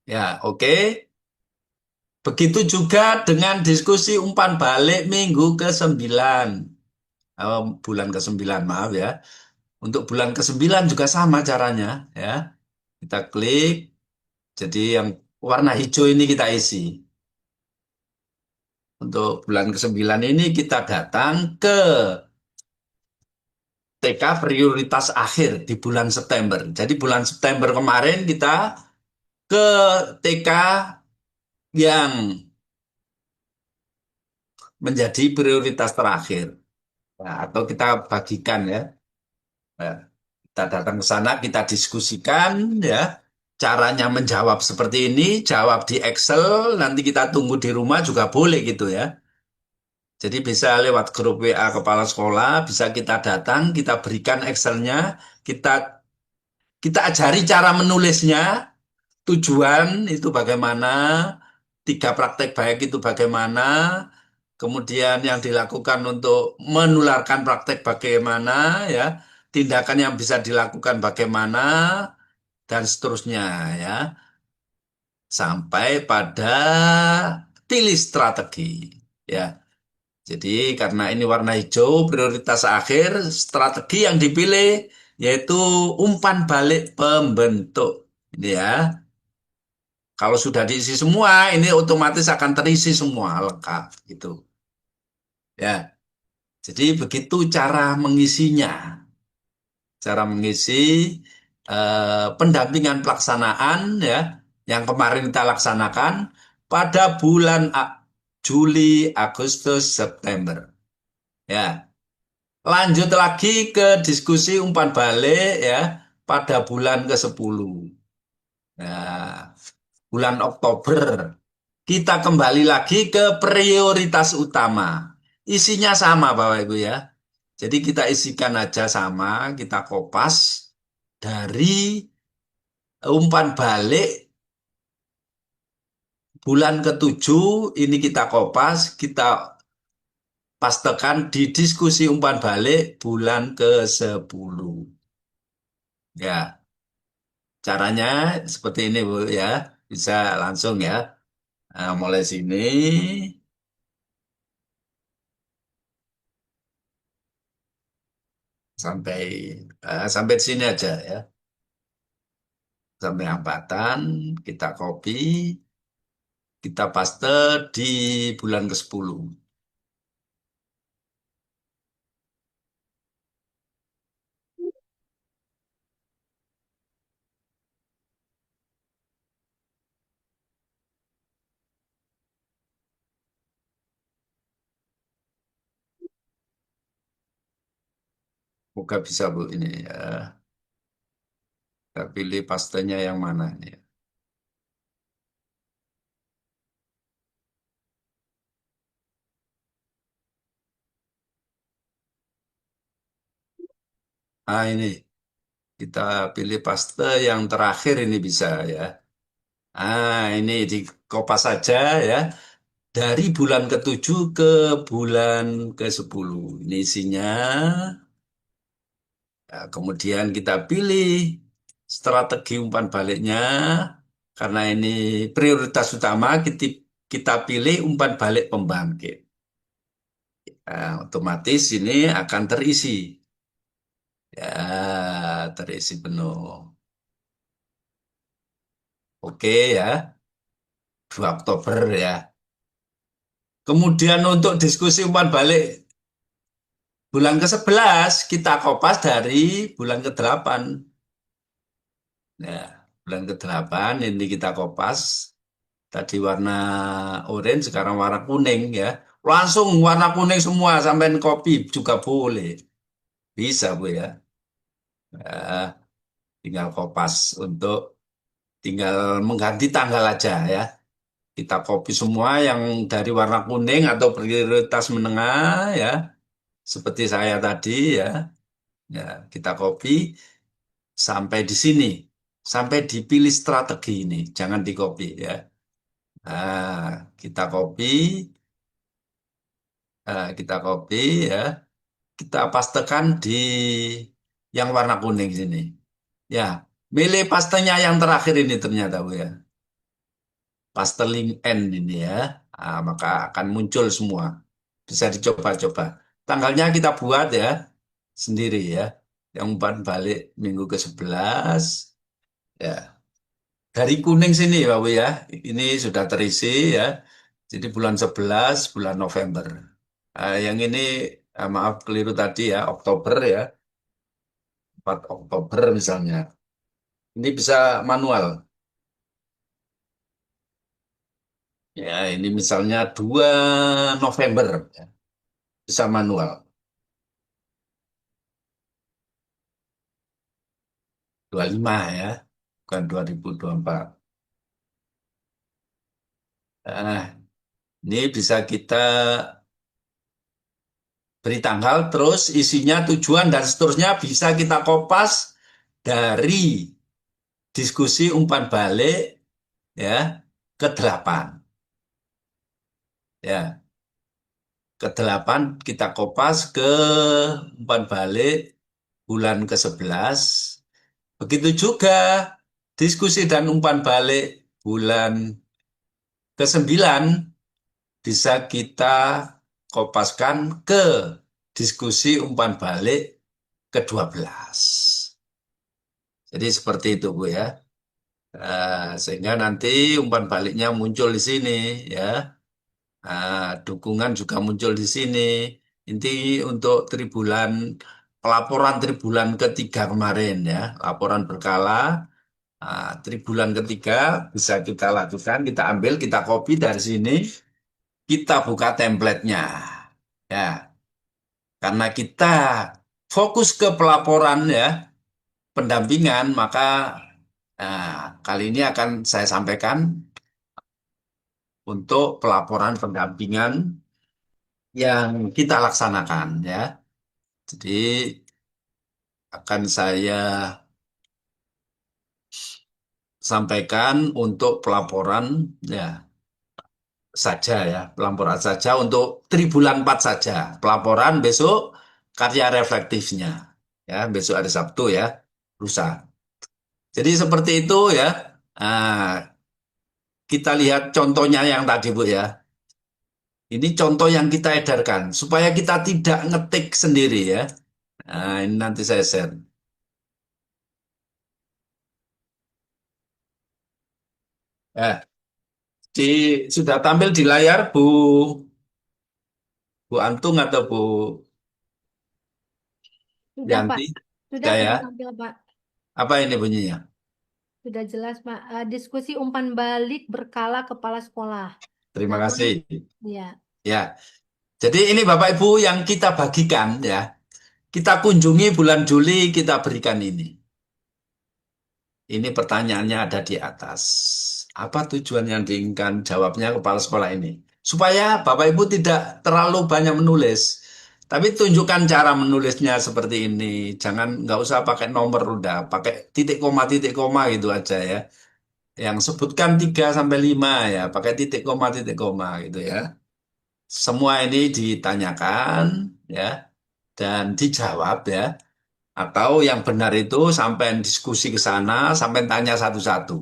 Ya, oke. Begitu juga dengan diskusi umpan balik minggu ke-9. Bulan ke-9, maaf ya. Untuk bulan ke-9 juga sama caranya ya. Kita klik, jadi yang warna hijau ini kita isi. Untuk bulan ke-9 ini kita datang ke TK prioritas akhir di bulan September. Jadi bulan September kemarin kita ke TK yang menjadi prioritas terakhir. Nah, atau kita bagikan ya. Nah, kita datang ke sana, kita diskusikan ya. Caranya menjawab seperti ini, jawab di Excel, nanti kita tunggu di rumah juga boleh gitu ya. Jadi bisa lewat grup WA kepala sekolah, bisa kita datang, kita berikan Excelnya, kita kita ajari cara menulisnya, tujuan itu bagaimana, tiga praktek baik itu bagaimana, kemudian yang dilakukan untuk menularkan praktek bagaimana, ya, tindakan yang bisa dilakukan bagaimana, dan seterusnya, ya, sampai pada pilih strategi, ya. Jadi karena ini warna hijau, prioritas akhir, strategi yang dipilih yaitu umpan balik pembentuk. Ini ya. Kalau sudah diisi semua, ini otomatis akan terisi semua lengkap gitu. Ya. Jadi begitu cara mengisinya. Cara mengisi pendampingan pelaksanaan ya yang kemarin kita laksanakan pada bulan Juli, Agustus, September. Ya. Lanjut lagi ke diskusi umpan balik ya pada bulan ke-10. Nah, bulan Oktober kita kembali lagi ke prioritas utama. Isinya sama Bapak Ibu ya. Jadi kita isikan aja sama, kita kopas dari umpan balik bulan ke-7 ini kita kopas, kita pastekan di diskusi umpan balik bulan ke-10. Ya. Caranya seperti ini Bu ya, bisa langsung ya. Nah, mulai sini sampai sampai sini aja ya. Sampai hambatan kita copy, kita paste di bulan ke-10. Moga bisa Bu ini ya. Kita pilih pastenya yang mana ini ya. Ah ini kita pilih paste yang terakhir ini bisa ya. Ah ini di kopas saja ya. Dari bulan ke-7 ke bulan ke-10. Ini isinya. Ya, kemudian kita pilih strategi umpan baliknya. Karena ini prioritas utama, kita pilih umpan balik pembangkit. Nah, otomatis ini akan terisi. Ya, terisi penuh. Oke ya, 2 Oktober ya. Kemudian untuk diskusi umpan balik bulan ke-11 kita kopas dari bulan ke-8. Ya, bulan ke-8 ini kita kopas. Tadi warna orange, sekarang warna kuning ya. Langsung warna kuning semua, sampai kopi juga boleh. Bisa Bu ya. Ya, tinggal kopas untuk tinggal mengganti tanggal aja ya. Kita copy semua yang dari warna kuning atau prioritas menengah ya. Seperti saya tadi ya. Ya, kita copy sampai di sini. Sampai dipilih strategi ini. Jangan di copy ya. Nah, kita copy ya, kita pastekan di yang warna kuning sini. Ya, milih pastenya yang terakhir ini ternyata Bu ya. Paste link N ini ya. Ah, maka akan muncul semua. Bisa dicoba-coba. Tanggalnya kita buat ya sendiri ya. Yang umpan balik minggu ke-11 ya. Dari kuning sini Pak Bu ya. Ini sudah terisi ya. Jadi bulan 11, bulan November. Yang ini maaf keliru tadi ya, Oktober ya. 4 Oktober misalnya. Ini bisa manual. Ya, ini misalnya 2 November, ya, bisa manual. 25 ya, bukan 2024. Nah, ini bisa kita beri tanggal, terus isinya tujuan dan seterusnya bisa kita kopas dari diskusi umpan balik ya ke-8. Ya, ke-8 kita kopas ke umpan balik bulan ke-11. Begitu juga diskusi dan umpan balik bulan ke-9 bisa kita kopaskan ke diskusi umpan balik ke-12. Jadi seperti itu Bu ya. Sehingga nanti umpan baliknya muncul di sini ya. Dukungan juga muncul di sini. Inti untuk tribulan pelaporan tribulan ketiga kemarin ya, laporan berkala tribulan ketiga bisa kita lakukan, kita ambil, kita copy dari sini, kita buka templatenya. Ya, karena kita fokus ke pelaporan ya, pendampingan, maka kali ini akan saya sampaikan untuk pelaporan pendampingan yang kita laksanakan ya. Jadi akan saya sampaikan untuk pelaporan ya saja ya, pelaporan saja untuk tribulan 4 saja. Pelaporan besok karya reflektifnya ya, besok hari Sabtu ya, lusa. Jadi seperti itu ya. Nah, kita lihat contohnya yang tadi Bu ya. Ini contoh yang kita edarkan supaya kita tidak ngetik sendiri ya. Nah, ini nanti saya share. Ya, sudah tampil di layar Bu Antung atau Bu Sudah, Pak. Yanti? Sudah, Sudah ya. sudah tampil, Pak. Apa ini bunyinya? Sudah jelas, Pak. Diskusi umpan balik berkala kepala sekolah. Terima Namanya, kasih. ya. Ya, jadi ini Bapak Ibu yang kita bagikan ya. Kita kunjungi bulan Juli, kita berikan ini. Ini pertanyaannya ada di atas. Apa tujuan yang diinginkan jawabnya kepala sekolah ini? Supaya Bapak Ibu tidak terlalu banyak menulis. Tapi tunjukkan cara menulisnya seperti ini. Jangan, nggak usah pakai nomor udah, pakai titik koma gitu aja ya. Yang sebutkan 3 sampai 5 ya, pakai titik koma gitu ya. Semua ini ditanyakan ya dan dijawab ya. Atau yang benar itu sampai diskusi ke sana, sampai tanya satu-satu.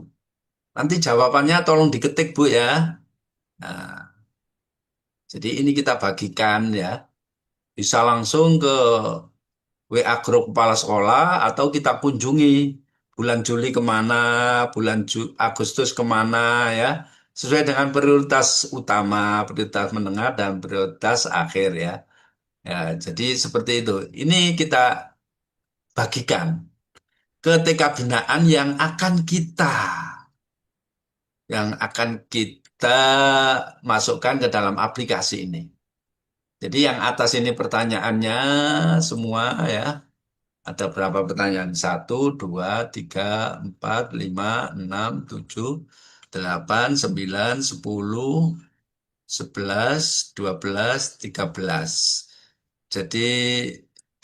Nanti jawabannya tolong diketik Bu ya. Nah, jadi ini kita bagikan ya. Bisa langsung ke WA grup kepala sekolah atau kita kunjungi bulan Juli kemana, bulan Agustus kemana ya. Sesuai dengan prioritas utama, prioritas menengah, dan prioritas akhir ya. Ya, jadi seperti itu. Ini kita bagikan ke TK binaan yang akan kita masukkan ke dalam aplikasi ini. Jadi yang atas ini pertanyaannya semua ya. Ada berapa pertanyaan? 1, 2, 3, 4, 5, 6, 7, 8, 9, 10, 11, 12, 13. Jadi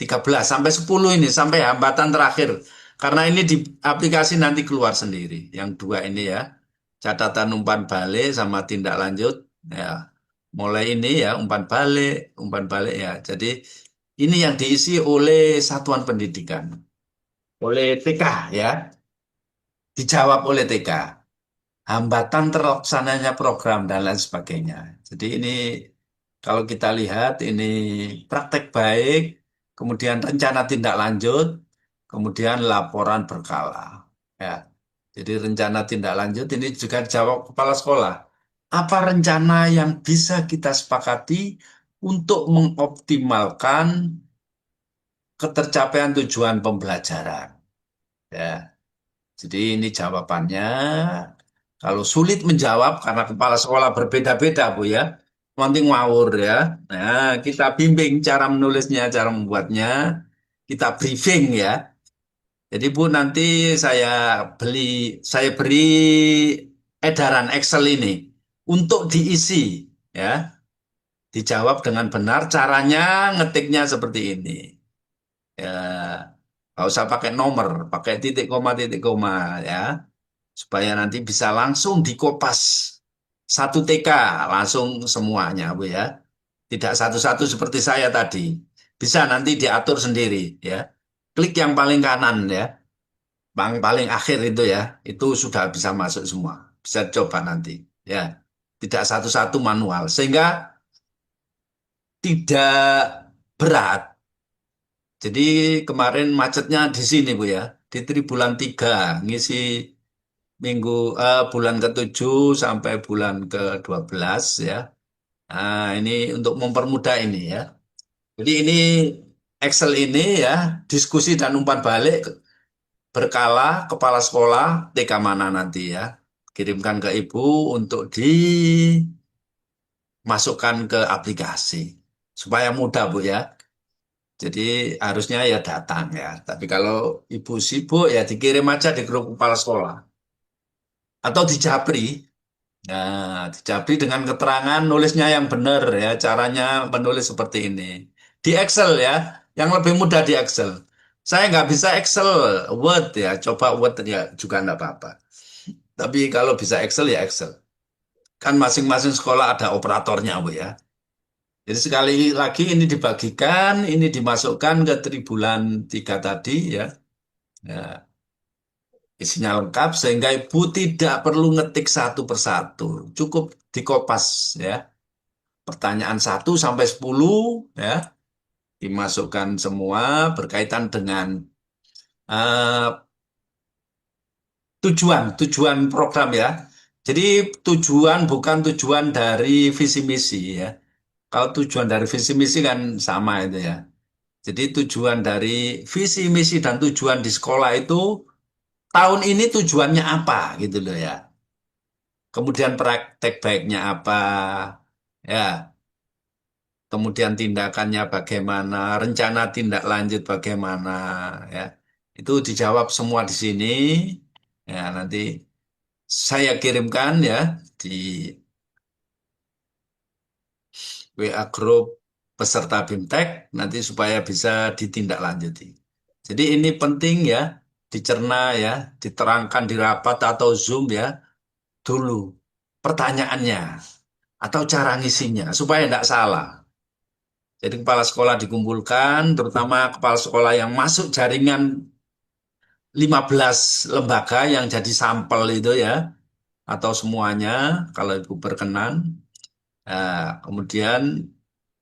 13 sampai 10 ini sampai hambatan terakhir. Karena ini di aplikasi nanti keluar sendiri. Yang dua ini ya. Catatan umpan balik sama tindak lanjut ya. Mulai ini ya umpan balik ya. Jadi ini yang diisi oleh satuan pendidikan, oleh TK ya. Dijawab oleh TK. Hambatan terlaksananya program dan lain sebagainya. Jadi ini kalau kita lihat ini praktek baik, kemudian rencana tindak lanjut, kemudian laporan berkala. Ya. Jadi rencana tindak lanjut ini juga jawab kepala sekolah. Apa rencana yang bisa kita sepakati untuk mengoptimalkan ketercapaian tujuan pembelajaran. Ya, jadi ini jawabannya. Kalau sulit menjawab karena kepala sekolah berbeda-beda, Bu ya, nanti ngawur ya. Nah, kita bimbing cara menulisnya, cara membuatnya, kita briefing ya. Jadi Bu, nanti saya beli, saya beri edaran Excel ini untuk diisi ya. Dijawab dengan benar, caranya ngetiknya seperti ini. Ya, nggak usah pakai nomor, pakai titik koma ya, supaya nanti bisa langsung dikopas satu TK langsung semuanya, Bu ya. Tidak satu-satu seperti saya tadi. Bisa nanti diatur sendiri ya. Klik yang paling kanan ya, paling akhir itu ya, itu sudah bisa masuk semua. Bisa coba nanti ya. Tidak satu-satu manual, sehingga tidak berat. Jadi kemarin macetnya di sini Bu ya, di tribulan 3 ngisi minggu bulan ke-7 sampai bulan ke-12 ya. Nah, ini untuk mempermudah ini ya. Jadi ini Excel ini ya, diskusi dan umpan balik berkala kepala sekolah TK mana nanti ya. Kirimkan ke ibu untuk dimasukkan ke aplikasi supaya mudah Bu ya. Jadi harusnya ya datang ya. Tapi kalau ibu sibuk ya dikirim aja di grup kepala sekolah. Atau di Japri. Nah, di Japri dengan keterangan nulisnya yang benar ya. Caranya menulis seperti ini. Di Excel ya. Yang lebih mudah di Excel. Saya nggak bisa Excel, Word ya. Coba Word ya juga nggak apa-apa. Tapi kalau bisa Excel ya Excel. Kan masing-masing sekolah ada operatornya Bu ya. Jadi sekali lagi ini dibagikan, ini dimasukkan ke tribulan 3 tadi ya. Ya, isinya lengkap sehingga ibu tidak perlu ngetik satu persatu. Cukup dikopas ya. Pertanyaan 1 sampai 10 ya. Dimasukkan semua berkaitan dengan eh, tujuan program ya. Jadi tujuan bukan tujuan dari visi misi ya. Kalau tujuan dari visi misi kan sama itu ya. Jadi tujuan dari visi misi dan tujuan di sekolah itu tahun ini tujuannya apa gitu loh ya. Kemudian praktek baiknya apa, ya, kemudian tindakannya bagaimana, rencana tindak lanjut bagaimana, ya, itu dijawab semua di sini, ya, nanti saya kirimkan ya di WA grup peserta BIMTEK, nanti supaya bisa ditindaklanjuti. Jadi ini penting ya, dicerna ya, diterangkan di rapat atau Zoom ya, dulu pertanyaannya atau cara ngisinya supaya tidak salah. Jadi kepala sekolah dikumpulkan, terutama kepala sekolah yang masuk jaringan 15 lembaga yang jadi sampel itu ya, atau semuanya kalau Ibu berkenan. Kemudian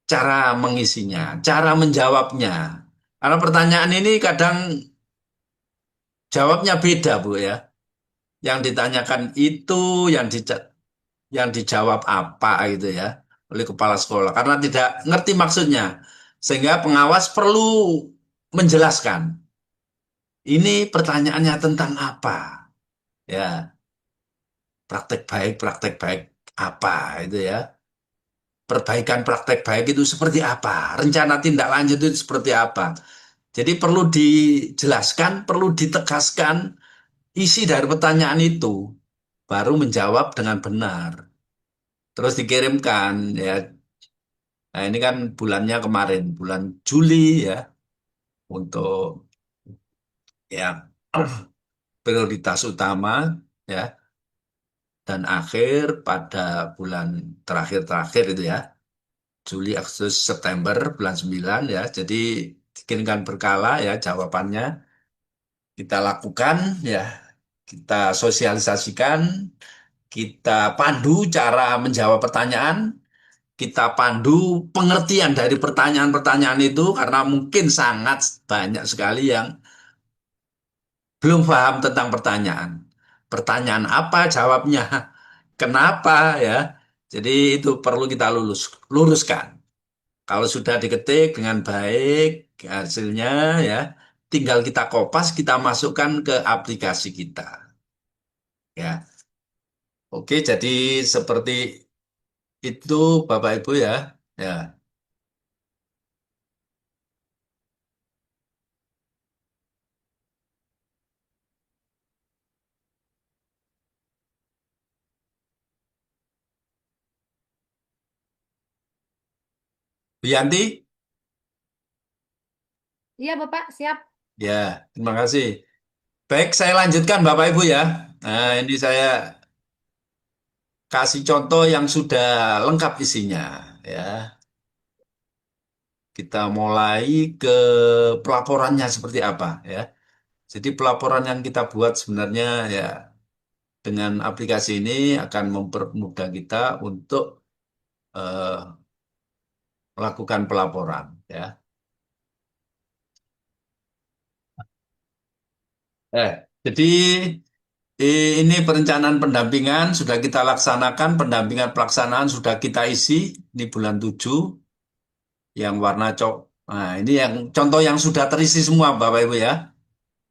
cara mengisinya, cara menjawabnya. Karena pertanyaan ini kadang jawabnya beda, Bu ya. Yang ditanyakan itu, yang yang dijawab apa gitu ya oleh kepala sekolah karena tidak ngerti maksudnya. Sehingga pengawas perlu menjelaskan. Ini pertanyaannya tentang apa? Ya, praktek baik apa itu ya? Perbaikan praktek baik itu seperti apa? Rencana tindak lanjut itu seperti apa? Jadi perlu dijelaskan, perlu ditegaskan isi dari pertanyaan itu, baru menjawab dengan benar. Terus dikirimkan ya. Nah, ini kan bulannya kemarin, bulan Juli ya, untuk ya prioritas utama ya, dan akhir pada bulan terakhir-terakhir itu ya, Juli, Agustus, September, bulan 9 ya. Jadi dikirimkan berkala ya jawabannya, kita lakukan ya, kita sosialisasikan, kita pandu cara menjawab pertanyaan, kita pandu pengertian dari pertanyaan-pertanyaan itu karena mungkin sangat banyak sekali yang belum paham tentang pertanyaan. Pertanyaan apa jawabnya? Kenapa ya? Jadi itu perlu kita luruskan. Kalau sudah diketik dengan baik hasilnya ya, tinggal kita kopas, kita masukkan ke aplikasi kita. Ya, oke. Jadi seperti itu, Bapak Ibu ya. Ya, Bu Yanti. Iya, Bapak, siap. Ya, terima kasih. Baik, saya lanjutkan Bapak Ibu ya. Nah, ini saya kasih contoh yang sudah lengkap isinya ya. Kita mulai ke pelaporannya seperti apa ya. Jadi pelaporan yang kita buat sebenarnya ya dengan aplikasi ini akan mempermudah kita untuk eh, melakukan pelaporan ya. Jadi ini perencanaan pendampingan sudah kita laksanakan, pendampingan pelaksanaan sudah kita isi di bulan 7 yang warna cok. Nah, ini yang contoh yang sudah terisi semua Bapak Ibu ya.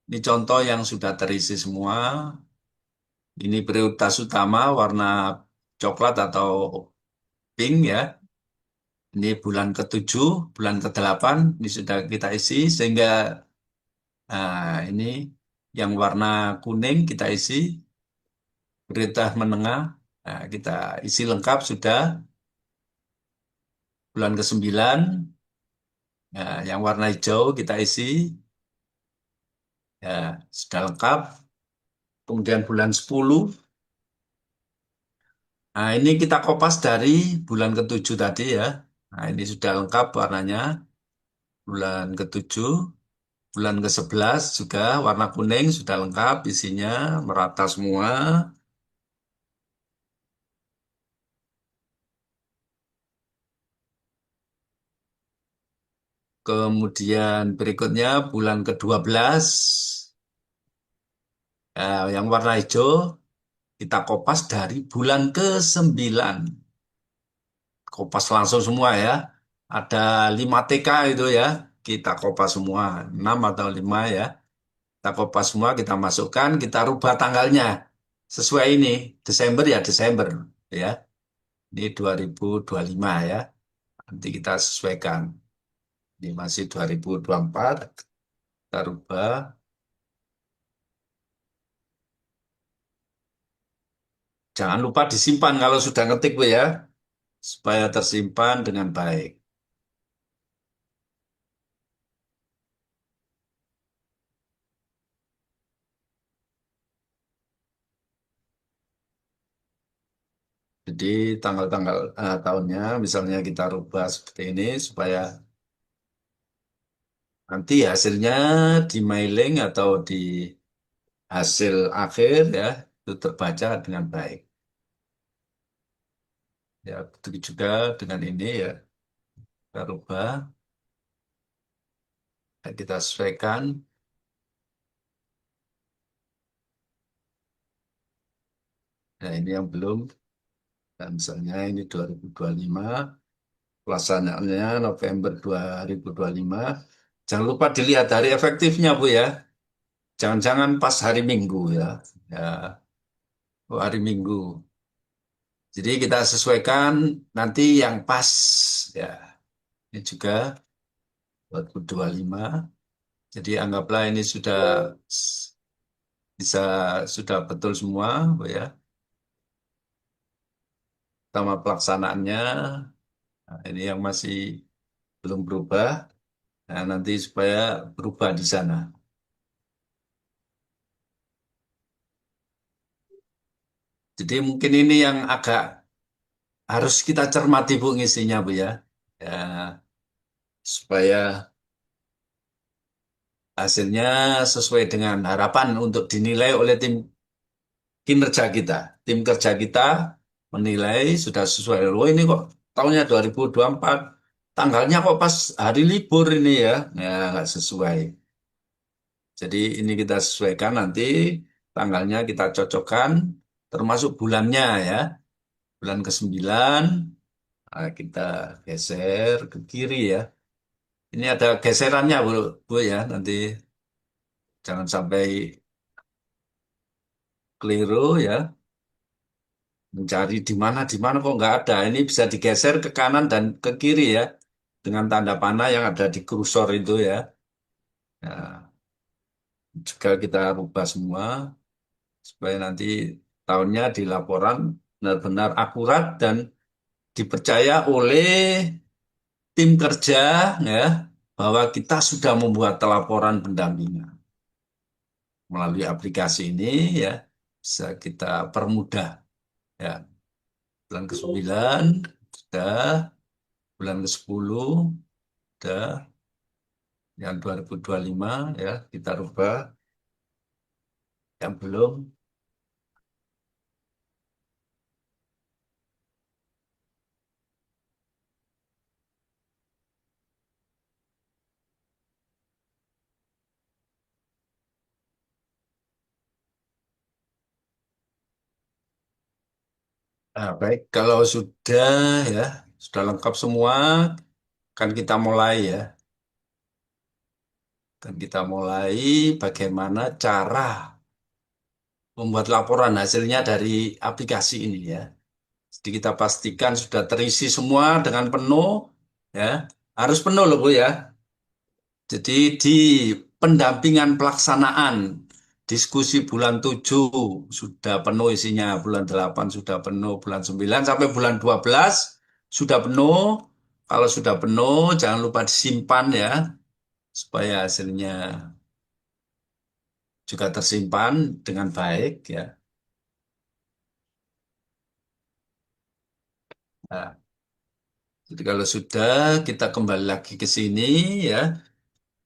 Ini contoh yang sudah terisi semua. Ini prioritas utama warna coklat atau pink ya. Ini bulan ke-7, bulan ke-8 ini sudah kita isi sehingga ini yang warna kuning kita isi prioritas menengah. Nah, kita isi lengkap sudah bulan ke-9. Nah, yang warna hijau kita isi ya sudah lengkap. Kemudian bulan 10. Nah, ini kita kopas dari bulan ke-7 tadi ya. Nah, ini sudah lengkap warnanya. Bulan ke-7, bulan ke-11 juga warna kuning sudah lengkap isinya, merata semua. Kemudian berikutnya bulan ke-12, yang warna hijau kita kopas dari bulan ke-9. Kopas langsung semua ya. Ada 5 TK itu ya. Kita kopas semua, 6 atau 5 ya. Kita kopas semua, kita masukkan, kita rubah tanggalnya. Sesuai ini, Desember ya Desember ya. Ini 2025 ya. Nanti kita sesuaikan. Ini masih 2024. Kita rubah. Jangan lupa disimpan kalau sudah ngetik Bu ya. Supaya tersimpan dengan baik. Jadi tanggal-tanggal tahunnya misalnya kita rubah seperti ini supaya nanti hasilnya di mailing atau di hasil akhir ya itu terbaca dengan baik. Ya, begitu juga dengan ini ya kita rubah, ya, kita sesuaikan. Nah, ini yang belum. Dan misalnya ini 2025, pelaksanaannya November 2025. Jangan lupa dilihat hari efektifnya Bu ya. Jangan-jangan pas hari Minggu ya. Ya, hari Minggu. Jadi kita sesuaikan nanti yang pas ya. Ini juga 2025. Jadi anggaplah ini sudah bisa sudah betul semua, Bu ya. Sama pelaksanaannya. Nah, ini yang masih belum berubah. Nah, nanti supaya berubah di sana. Jadi mungkin ini yang agak harus kita cermati Bu ngisinya Bu ya. Ya, supaya hasilnya sesuai dengan harapan untuk dinilai oleh tim kinerja kita. Tim kerja kita menilai sudah sesuai. Oh ini kok tahunnya 2024, tanggalnya kok pas hari libur ini ya. Ya nggak sesuai. Jadi ini kita sesuaikan nanti tanggalnya kita cocokkan termasuk bulannya ya. Bulan ke-9 Nah, kita geser ke kiri ya. Ini ada geserannya, Bu, Bu ya. Nanti jangan sampai keliru ya. Mencari di mana kok nggak ada. Ini bisa digeser ke kanan dan ke kiri ya. Dengan tanda panah yang ada di kursor itu ya. Nah, juga kita rubah semua supaya nanti tahunnya di laporan benar-benar akurat dan dipercaya oleh tim kerja ya bahwa kita sudah membuat laporan pendampingan melalui aplikasi ini ya bisa kita permudah ya. Bulan ke-9 sudah, bulan ke-10 sudah, yang 2025 ya kita rubah, yang belum. Nah, baik kalau sudah ya sudah lengkap semua kan kita mulai ya. Dan kita mulai bagaimana cara membuat laporan hasilnya dari aplikasi ini ya. Jadi kita pastikan sudah terisi semua dengan penuh ya. Harus penuh loh Bu ya. Jadi di pendampingan pelaksanaan diskusi bulan 7 sudah penuh isinya, bulan 8 sudah penuh, bulan 9 sampai bulan 12 sudah penuh. Kalau sudah penuh jangan lupa disimpan ya supaya hasilnya juga tersimpan dengan baik ya. Nah, jadi kalau sudah kita kembali lagi ke sini ya,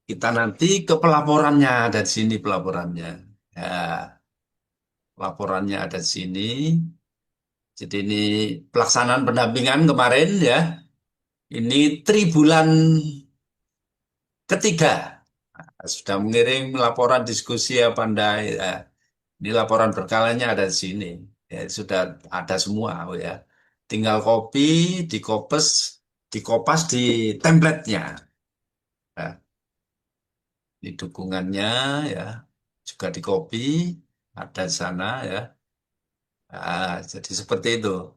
kita nanti ke pelaporannya ada di sini pelaporannya. Ya, laporannya ada di sini. Jadi ini pelaksanaan pendampingan kemarin ya. Ini tribulan ketiga. Sudah mengirim laporan diskusi apa anda? Ya. Ini laporan berkalanya ada di sini. Ya, sudah ada semua oh ya. Tinggal copy, dikopes, dikopas di template-nya. Nah, ini dukungannya ya. Juga di copy, ada di sana ya. Nah, jadi seperti itu.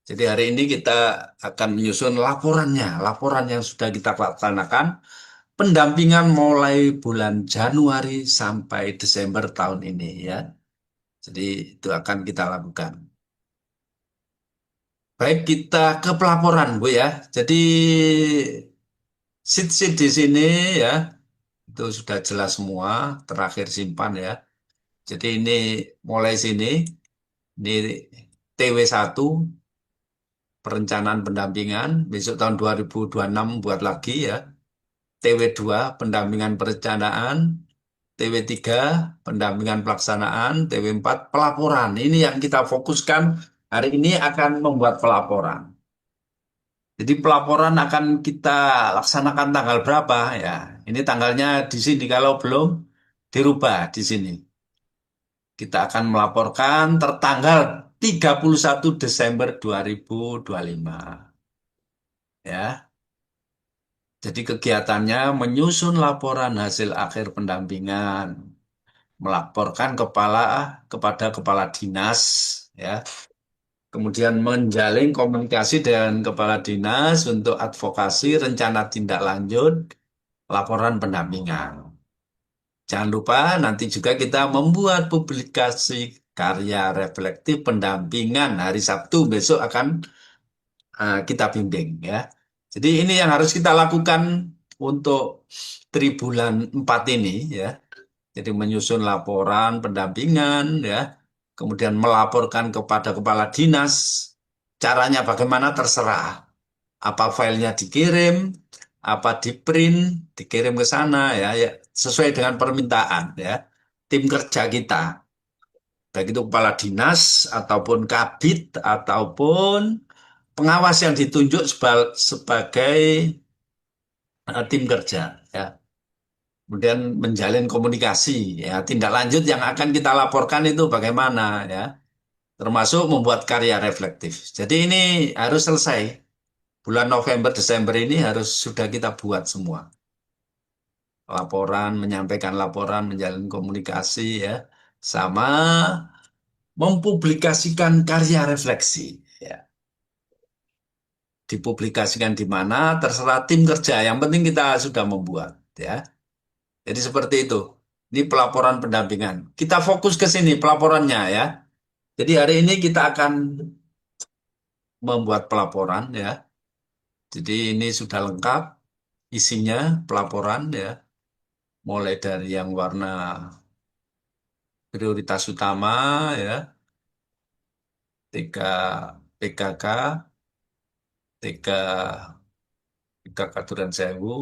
Jadi hari ini kita akan menyusun laporannya, laporan yang sudah kita laksanakan, pendampingan mulai bulan Januari sampai Desember tahun ini ya. Jadi itu akan kita lakukan. Baik kita ke pelaporan Bu ya. Jadi sheet-sheet di sini ya itu sudah jelas semua, terakhir simpan ya. Jadi ini mulai sini, ini TW1 perencanaan pendampingan, besok tahun 2026 buat lagi ya. TW2 pendampingan perencanaan, TW3 pendampingan pelaksanaan, TW4 pelaporan. Ini yang kita fokuskan hari ini akan membuat pelaporan. Jadi pelaporan akan kita laksanakan tanggal berapa ya? Ini tanggalnya di sini kalau belum dirubah di sini. Kita akan melaporkan tertanggal 31 Desember 2025 ya. Jadi kegiatannya menyusun laporan hasil akhir pendampingan, melaporkan kepada kepala dinas, ya. Kemudian menjalin komunikasi dengan kepala dinas untuk advokasi rencana tindak lanjut laporan pendampingan. Jangan lupa nanti juga kita membuat publikasi karya reflektif pendampingan hari Sabtu besok akan kita bimbing ya. Jadi ini yang harus kita lakukan untuk tribulan 4 ini ya. Jadi menyusun laporan pendampingan ya. Kemudian melaporkan kepada kepala dinas. Caranya bagaimana terserah. Apa filenya dikirim, apa di print, dikirim ke sana ya, ya sesuai dengan permintaan ya. Tim kerja kita. Baik itu kepala dinas ataupun kabid ataupun pengawas yang ditunjuk sebagai tim kerja ya. Kemudian menjalin komunikasi ya, tindak lanjut yang akan kita laporkan itu bagaimana ya. termasuk membuat karya reflektif. Jadi ini harus selesai. Bulan November, Desember ini harus sudah kita buat semua. Laporan, menyampaikan laporan, menjalin komunikasi ya, sama mempublikasikan karya refleksi. Ya. Dipublikasikan di mana, terserah tim kerja. Yang penting kita sudah membuat. Ya. Jadi seperti itu. Ini pelaporan pendampingan. Kita fokus ke sini pelaporannya ya. Jadi hari ini kita akan membuat pelaporan ya. Jadi ini sudah lengkap isinya pelaporan ya. Mulai dari yang warna prioritas utama ya, TK PKK, TK PKK Durensewu,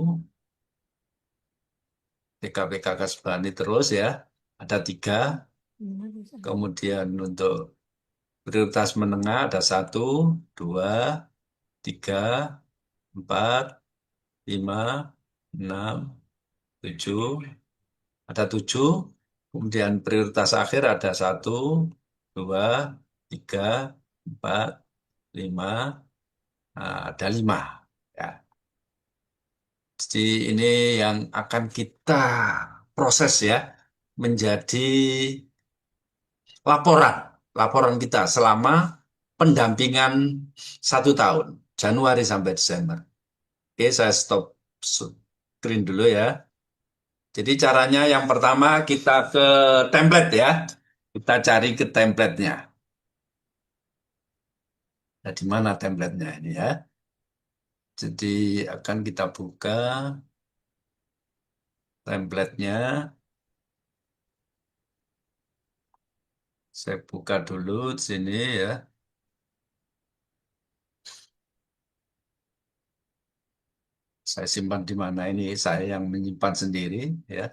TK PKK Sebani terus ya. Ada 3. Kemudian untuk prioritas menengah ada 1, 2, 3, 4, 5, 6, 7. Ada 7. Kemudian prioritas akhir ada 1, 2, 3, 4, 5. Nah, ada 5. Ya. Jadi ini yang akan kita proses ya menjadi laporan. Laporan kita selama pendampingan 1 tahun. Januari sampai Desember. Oke, saya stop screen dulu ya. Jadi caranya yang pertama kita ke template ya. Kita cari ke templatenya. Nah, di mana templatenya ini ya? Jadi akan kita buka templatenya. Saya buka dulu di sini ya. Saya simpan di mana ini? Saya yang menyimpan sendiri ya.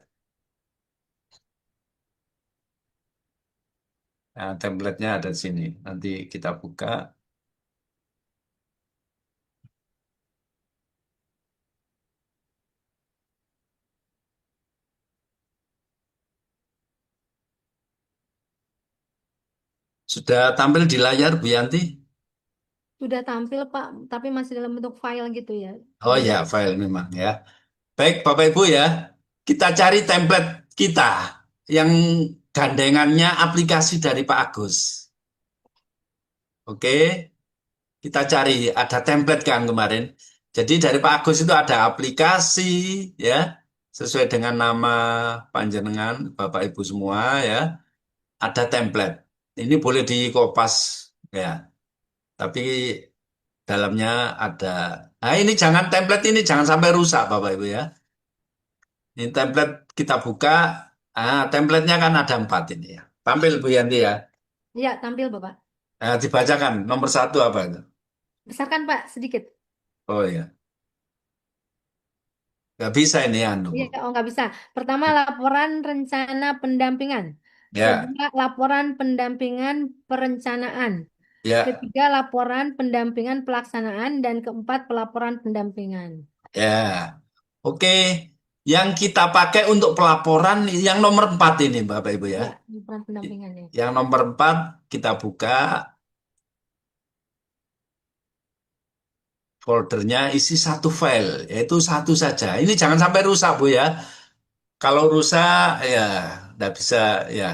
Nah, templatenya ada di sini. Nanti kita buka. Sudah tampil di layar, Bu Yanti? Sudah tampil, Pak, tapi masih dalam bentuk file gitu ya. Oh Belum. ya, file memang ya. Baik, Bapak Ibu ya. Kita cari template kita yang gandengannya aplikasi dari Pak Agus. Oke, kita cari. Ada template kan kemarin. Jadi dari Pak Agus itu ada aplikasi ya, sesuai dengan nama panjenengan Bapak Ibu semua ya. Ada template. Ini boleh dikopas ya. Tapi dalamnya ada. Nah ini jangan template ini jangan sampai rusak Bapak Ibu ya. Ini template kita buka. Ah, templatenya kan ada 4 ini ya. Tampil Bu Yanti ya. Iya, tampil, Bapak. Nah, dibacakan nomor 1 apa itu? Besarkan, Pak, sedikit. Oh ya, nggak bisa ini anu Iya, Bu. oh nggak bisa. Pertama, laporan rencana pendampingan. Ya, Kedua, laporan pendampingan perencanaan. ya, Ketiga, laporan pendampingan pelaksanaan. Dan keempat, pelaporan pendampingan. ya. Oke, yang kita pakai untuk pelaporan yang nomor 4 ini Bapak Ibu ya. Iya, laporan pendampingan ya. Yang nomor 4 kita buka foldernya isi 1 file, yaitu 1 saja. Ini jangan sampai rusak Bu ya. Kalau rusak ya nggak bisa ya.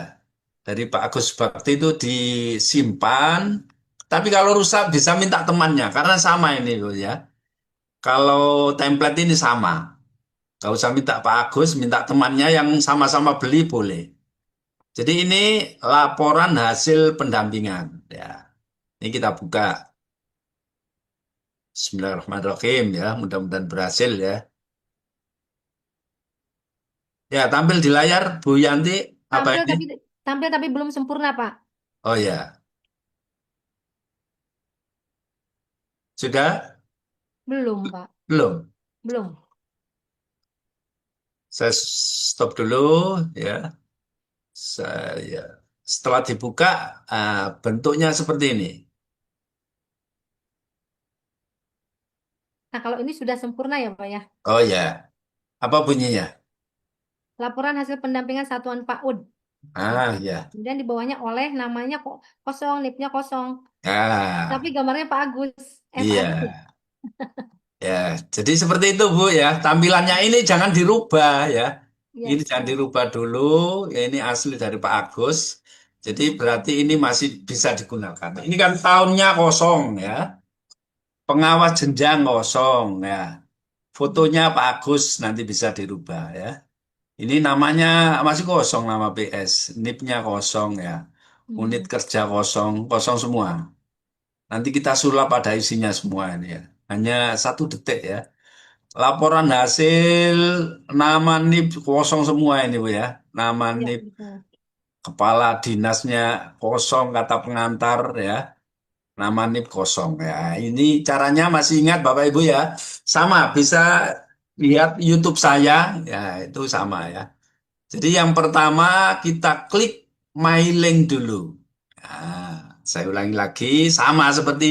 Dari Pak Agus Bakti itu disimpan. Tapi kalau rusak bisa minta temannya karena sama ini Bu ya. Kalau template ini sama. Gak usah minta Pak Agus, minta temannya yang sama-sama beli boleh. Jadi ini laporan hasil pendampingan. Ya, ini kita buka. Bismillahirrahmanirrahim ya. Mudah-mudahan berhasil ya. Ya, tampil di layar Bu Yanti apa Tampil ini? tapi tampil tapi belum sempurna, Pak. Oh ya, sudah? Belum, Pak. Belum. Belum. Saya stop dulu ya. Saya setelah dibuka bentuknya seperti ini. Nah, kalau ini sudah sempurna ya, Pak ya. Oh ya, apa bunyinya? Laporan hasil pendampingan satuan PAUD. Ah, ya. Kemudian di bawahnya oleh, namanya kok kosong, NIP-nya kosong. Tapi Ya, gambarnya Pak Agus. Pak iya. Agus. Ya, jadi seperti itu Bu ya. Tampilannya ini jangan dirubah ya. Iya, Ini jangan siap. dirubah dulu. Ya, ini asli dari Pak Agus. Jadi berarti ini masih bisa digunakan. Ini kan tahunnya kosong ya. Pengawas jenjang kosong ya. Fotonya Pak Agus nanti bisa dirubah ya. Ini namanya masih kosong nama PS. NIP-nya kosong ya. Unit Hmm. kerja kosong, kosong semua. Nanti kita sulap pada isinya semua ini ya. Hanya 1 detik ya. Laporan hasil nama NIP kosong semua ini Bu ya. Nama Iya, NIP betul. kepala dinasnya kosong kata pengantar ya. Nama NIP kosong ya. Ini caranya masih ingat Bapak Ibu ya. Sama bisa lihat YouTube saya ya itu sama ya. Jadi yang pertama kita klik My Link dulu. Nah, saya ulangi lagi sama seperti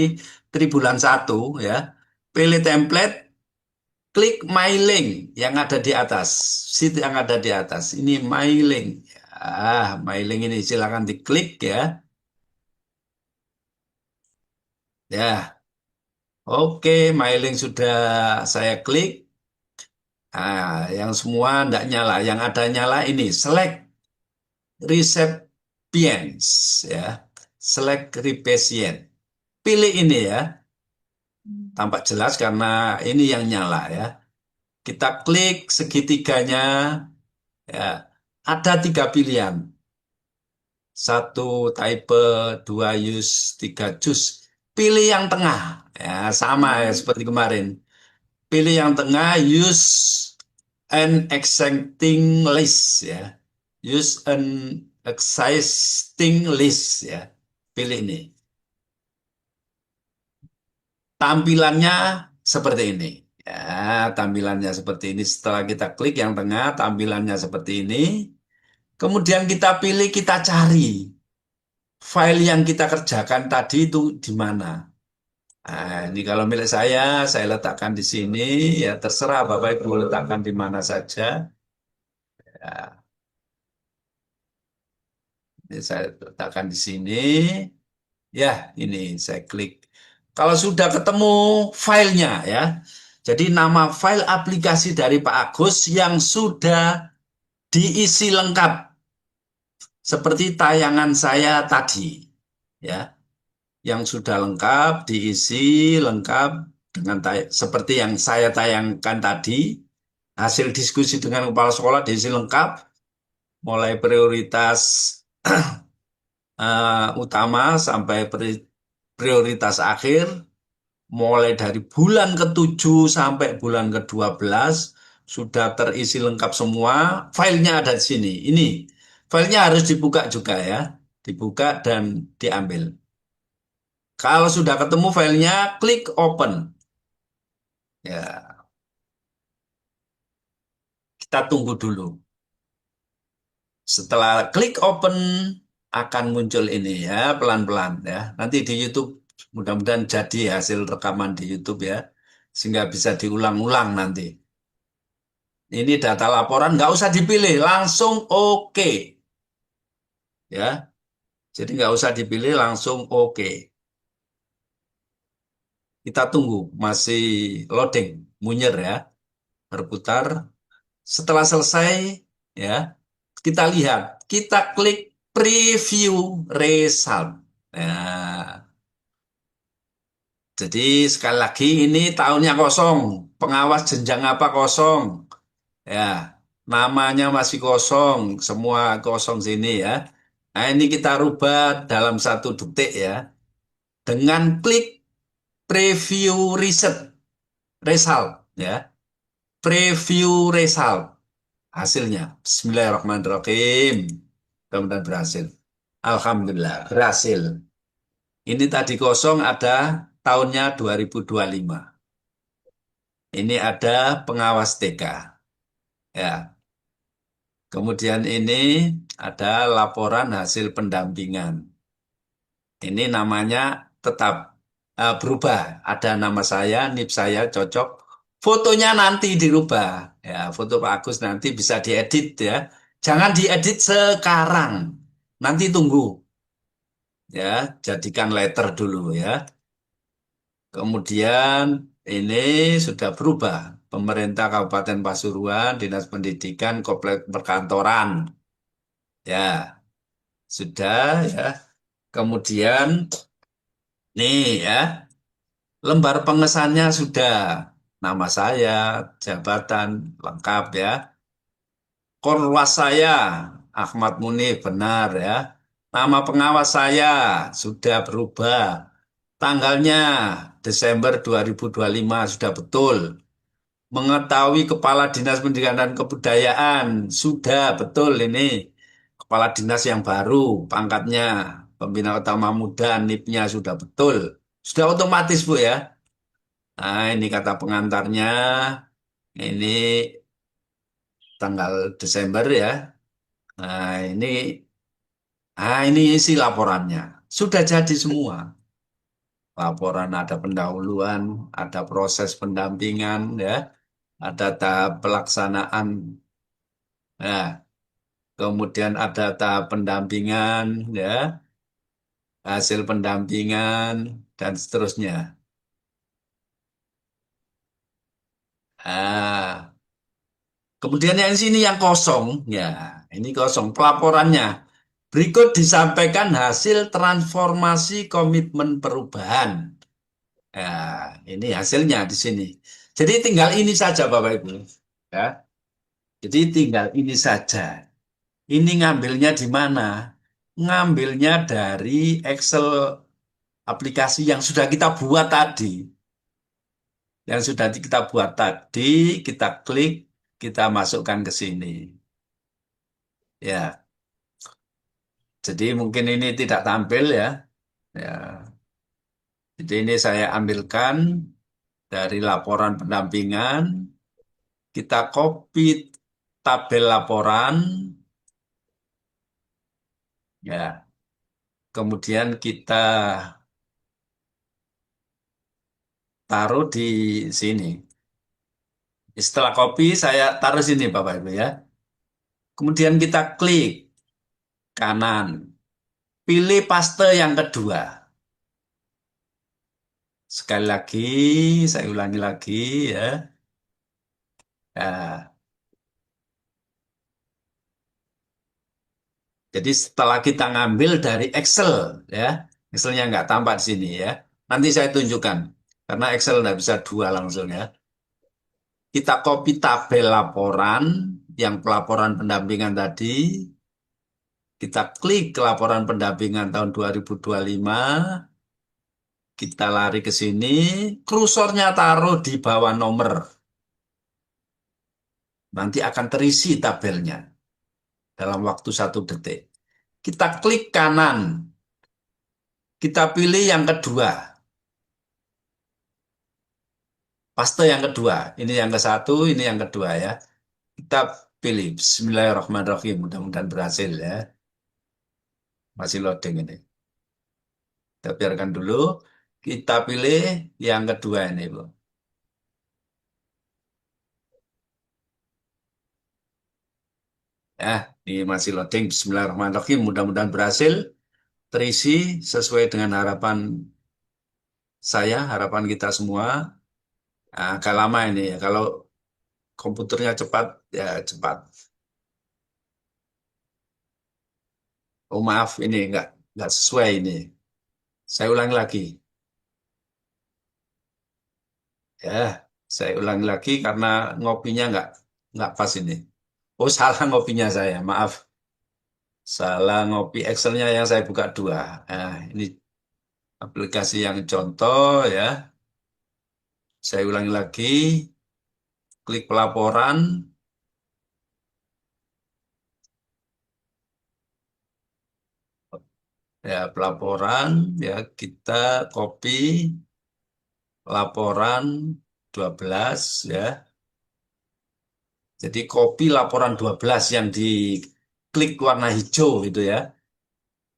Tribulan 1 ya. Pilih template, klik My Link yang ada di atas. Sheet yang ada di atas. Ini My Link. My Link ini silakan diklik ya. Ya, oke, My Link sudah saya klik. Yang semua tidak nyala. Yang ada nyala ini select recipients ya. Select recipient. Pilih ini ya. Tampak jelas karena ini yang nyala ya. Kita klik segitiganya ya. Ada 3 pilihan. 1 type, 2 use, 3 choose. Pilih yang tengah. Ya, sama ya Hmm. seperti kemarin. Pilih yang tengah, use an existing list ya. Use an existing list ya. Pilih ini. Tampilannya seperti ini. Ya, tampilannya seperti ini. Setelah kita klik yang tengah, tampilannya seperti ini. Kemudian kita pilih, kita cari file yang kita kerjakan tadi itu di mana. Nah, ini kalau milik saya letakkan di sini. Ya terserah Bapak Ibu letakkan di mana saja. Ya, ini saya letakkan di sini. Ya, ini saya klik. Kalau sudah ketemu filenya ya. Jadi nama file aplikasi dari Pak Agus yang sudah diisi lengkap seperti tayangan saya tadi. Ya, yang sudah lengkap diisi lengkap dengan seperti yang saya tayangkan tadi. Hasil diskusi dengan kepala sekolah diisi lengkap mulai prioritas utama sampai prioritas akhir. Mulai dari bulan ke-7 sampai bulan ke-12 sudah terisi lengkap semua. Filenya ada di sini. Ini filenya harus dibuka juga ya. Dibuka dan diambil. Kalau sudah ketemu filenya, klik open. Ya, kita tunggu dulu. Setelah klik open akan muncul ini ya, pelan-pelan ya. Nanti di YouTube mudah-mudahan jadi hasil rekaman di YouTube ya. Sehingga bisa diulang-ulang nanti. Ini data laporan nggak usah dipilih, langsung oke ya. Jadi nggak usah dipilih, langsung oke. Kita tunggu, masih loading, munyer ya, berputar. Setelah selesai ya, kita lihat, kita klik preview result. Nah, jadi sekali lagi ini tahunnya kosong, pengawas jenjang apa kosong, ya, namanya masih kosong, semua kosong sini ya. Nah, ini kita rubah dalam 1 detik ya. Dengan klik preview result ya. Preview result hasilnya. Bismillahirrahmanirrahim. Mudah-mudahan berhasil. Alhamdulillah berhasil. Ini tadi kosong ada tahunnya 2025. Ini ada pengawas TK. Ya. Kemudian ini ada laporan hasil pendampingan. Ini namanya tetap berubah. Ada nama saya, NIP saya cocok. Fotonya nanti dirubah. Ya, foto Pak Agus nanti bisa diedit ya. Jangan diedit sekarang. Nanti tunggu ya, jadikan letter dulu ya. Kemudian ini sudah berubah. Pemerintah Kabupaten Pasuruan, Dinas Pendidikan, Komplek Perkantoran. Ya, sudah ya. Kemudian nih ya, lembar pengesannya sudah. Nama saya, jabatan lengkap ya. Korwas saya, Ahmad Muni, benar ya. Nama pengawas saya sudah berubah. Tanggalnya Desember 2025 sudah betul. Mengetahui Kepala Dinas Pendidikan dan Kebudayaan sudah betul ini. Kepala Dinas yang baru, pangkatnya Pembina Utama Muda, NIP-nya sudah betul. Sudah otomatis Bu ya. Nah ini kata pengantarnya, ini tanggal Desember ya. Nah ini isi laporannya. Sudah jadi semua. Laporan ada pendahuluan, ada proses pendampingan ya, ada tahap pelaksanaan. Nah, kemudian ada tahap pendampingan ya, hasil pendampingan dan seterusnya. Ah, kemudian yang sini yang kosong, ya ini kosong pelaporannya. Berikut disampaikan hasil transformasi komitmen perubahan. Ya, ini hasilnya di sini. Jadi tinggal ini saja Bapak Ibu. Ya, jadi tinggal ini saja. Ini ngambilnya di mana? Ngambilnya dari Excel aplikasi yang sudah kita buat tadi. Yang sudah kita buat tadi, kita klik, kita masukkan ke sini. Ya, jadi mungkin ini tidak tampil ya. Ya, jadi ini saya ambilkan dari laporan pendampingan. Kita copy tabel laporan. Ya, kemudian kita taruh di sini. Setelah copy, saya taruh sini Bapak Ibu ya. Kemudian kita klik kanan. Pilih paste yang kedua. Sekali lagi, saya ulangi lagi ya. Ya, jadi setelah kita ngambil dari Excel, ya, Excelnya nggak tampak di sini ya. Nanti saya tunjukkan, karena Excel nggak bisa dua langsung ya. Kita copy tabel laporan, yang pelaporan pendampingan tadi. Kita klik ke laporan pendampingan tahun 2025. Kita lari ke sini, kursornya taruh di bawah nomor. Nanti akan terisi tabelnya dalam waktu 1 detik. Kita klik kanan, kita pilih yang kedua, paste yang kedua. Ini yang ke satu, ini yang kedua ya. Kita pilih, Bismillahirrahmanirrahim. Mudah-mudahan berhasil ya. Masih loading ini. Kita biarkan dulu. Kita pilih yang kedua ini, Bu. Ya, ini masih loading. Bismillahirrahmanirrahim. Mudah-mudahan berhasil. Terisi sesuai dengan harapan saya, harapan kita semua. Nah, agak lama ini ya. Kalau komputernya cepat, ya cepat. Oh maaf, ini nggak sesuai ini. Saya ulangi lagi. Ya, saya ulangi lagi karena ngopinya nggak pas ini. Oh salah ngopinya saya, maaf. Salah ngopi Excelnya yang saya buka dua. Nah, ini aplikasi yang contoh ya. Saya ulangi lagi. Klik pelaporan. Ya, pelaporan. Ya, kita copy laporan 12 ya. Jadi copy laporan 12 yang diklik warna hijau itu ya.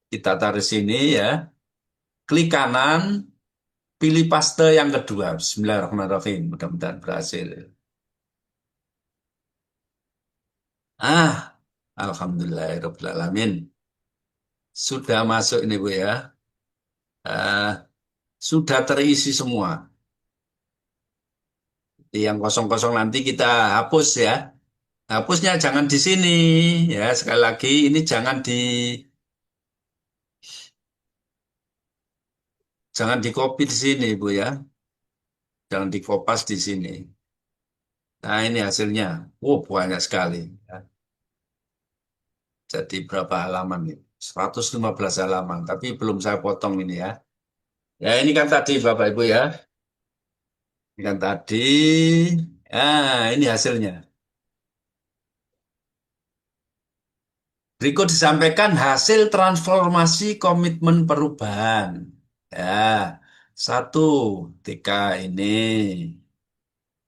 Kita taruh sini ya. Klik kanan, pilih paste yang kedua. Bismillahirrahmanirrahim. Mudah-mudahan berhasil. Ah, Alhamdulillahirrahmanirrahim. Sudah masuk ini Bu ya. Eh, sudah terisi semua. Yang kosong-kosong nanti kita hapus ya. Hapusnya jangan di sini ya. Sekali lagi ini jangan di copy di sini Bu ya. Jangan di kopas di sini. Nah ini hasilnya. Oh banyak sekali. Ya. Jadi berapa halaman nih? 115 halaman. Tapi belum saya potong ini ya. Ya ini kan tadi Bapak Ibu ya. Ini kan tadi. Ini hasilnya. Berikut disampaikan hasil transformasi komitmen perubahan. Ya, satu, TK ini.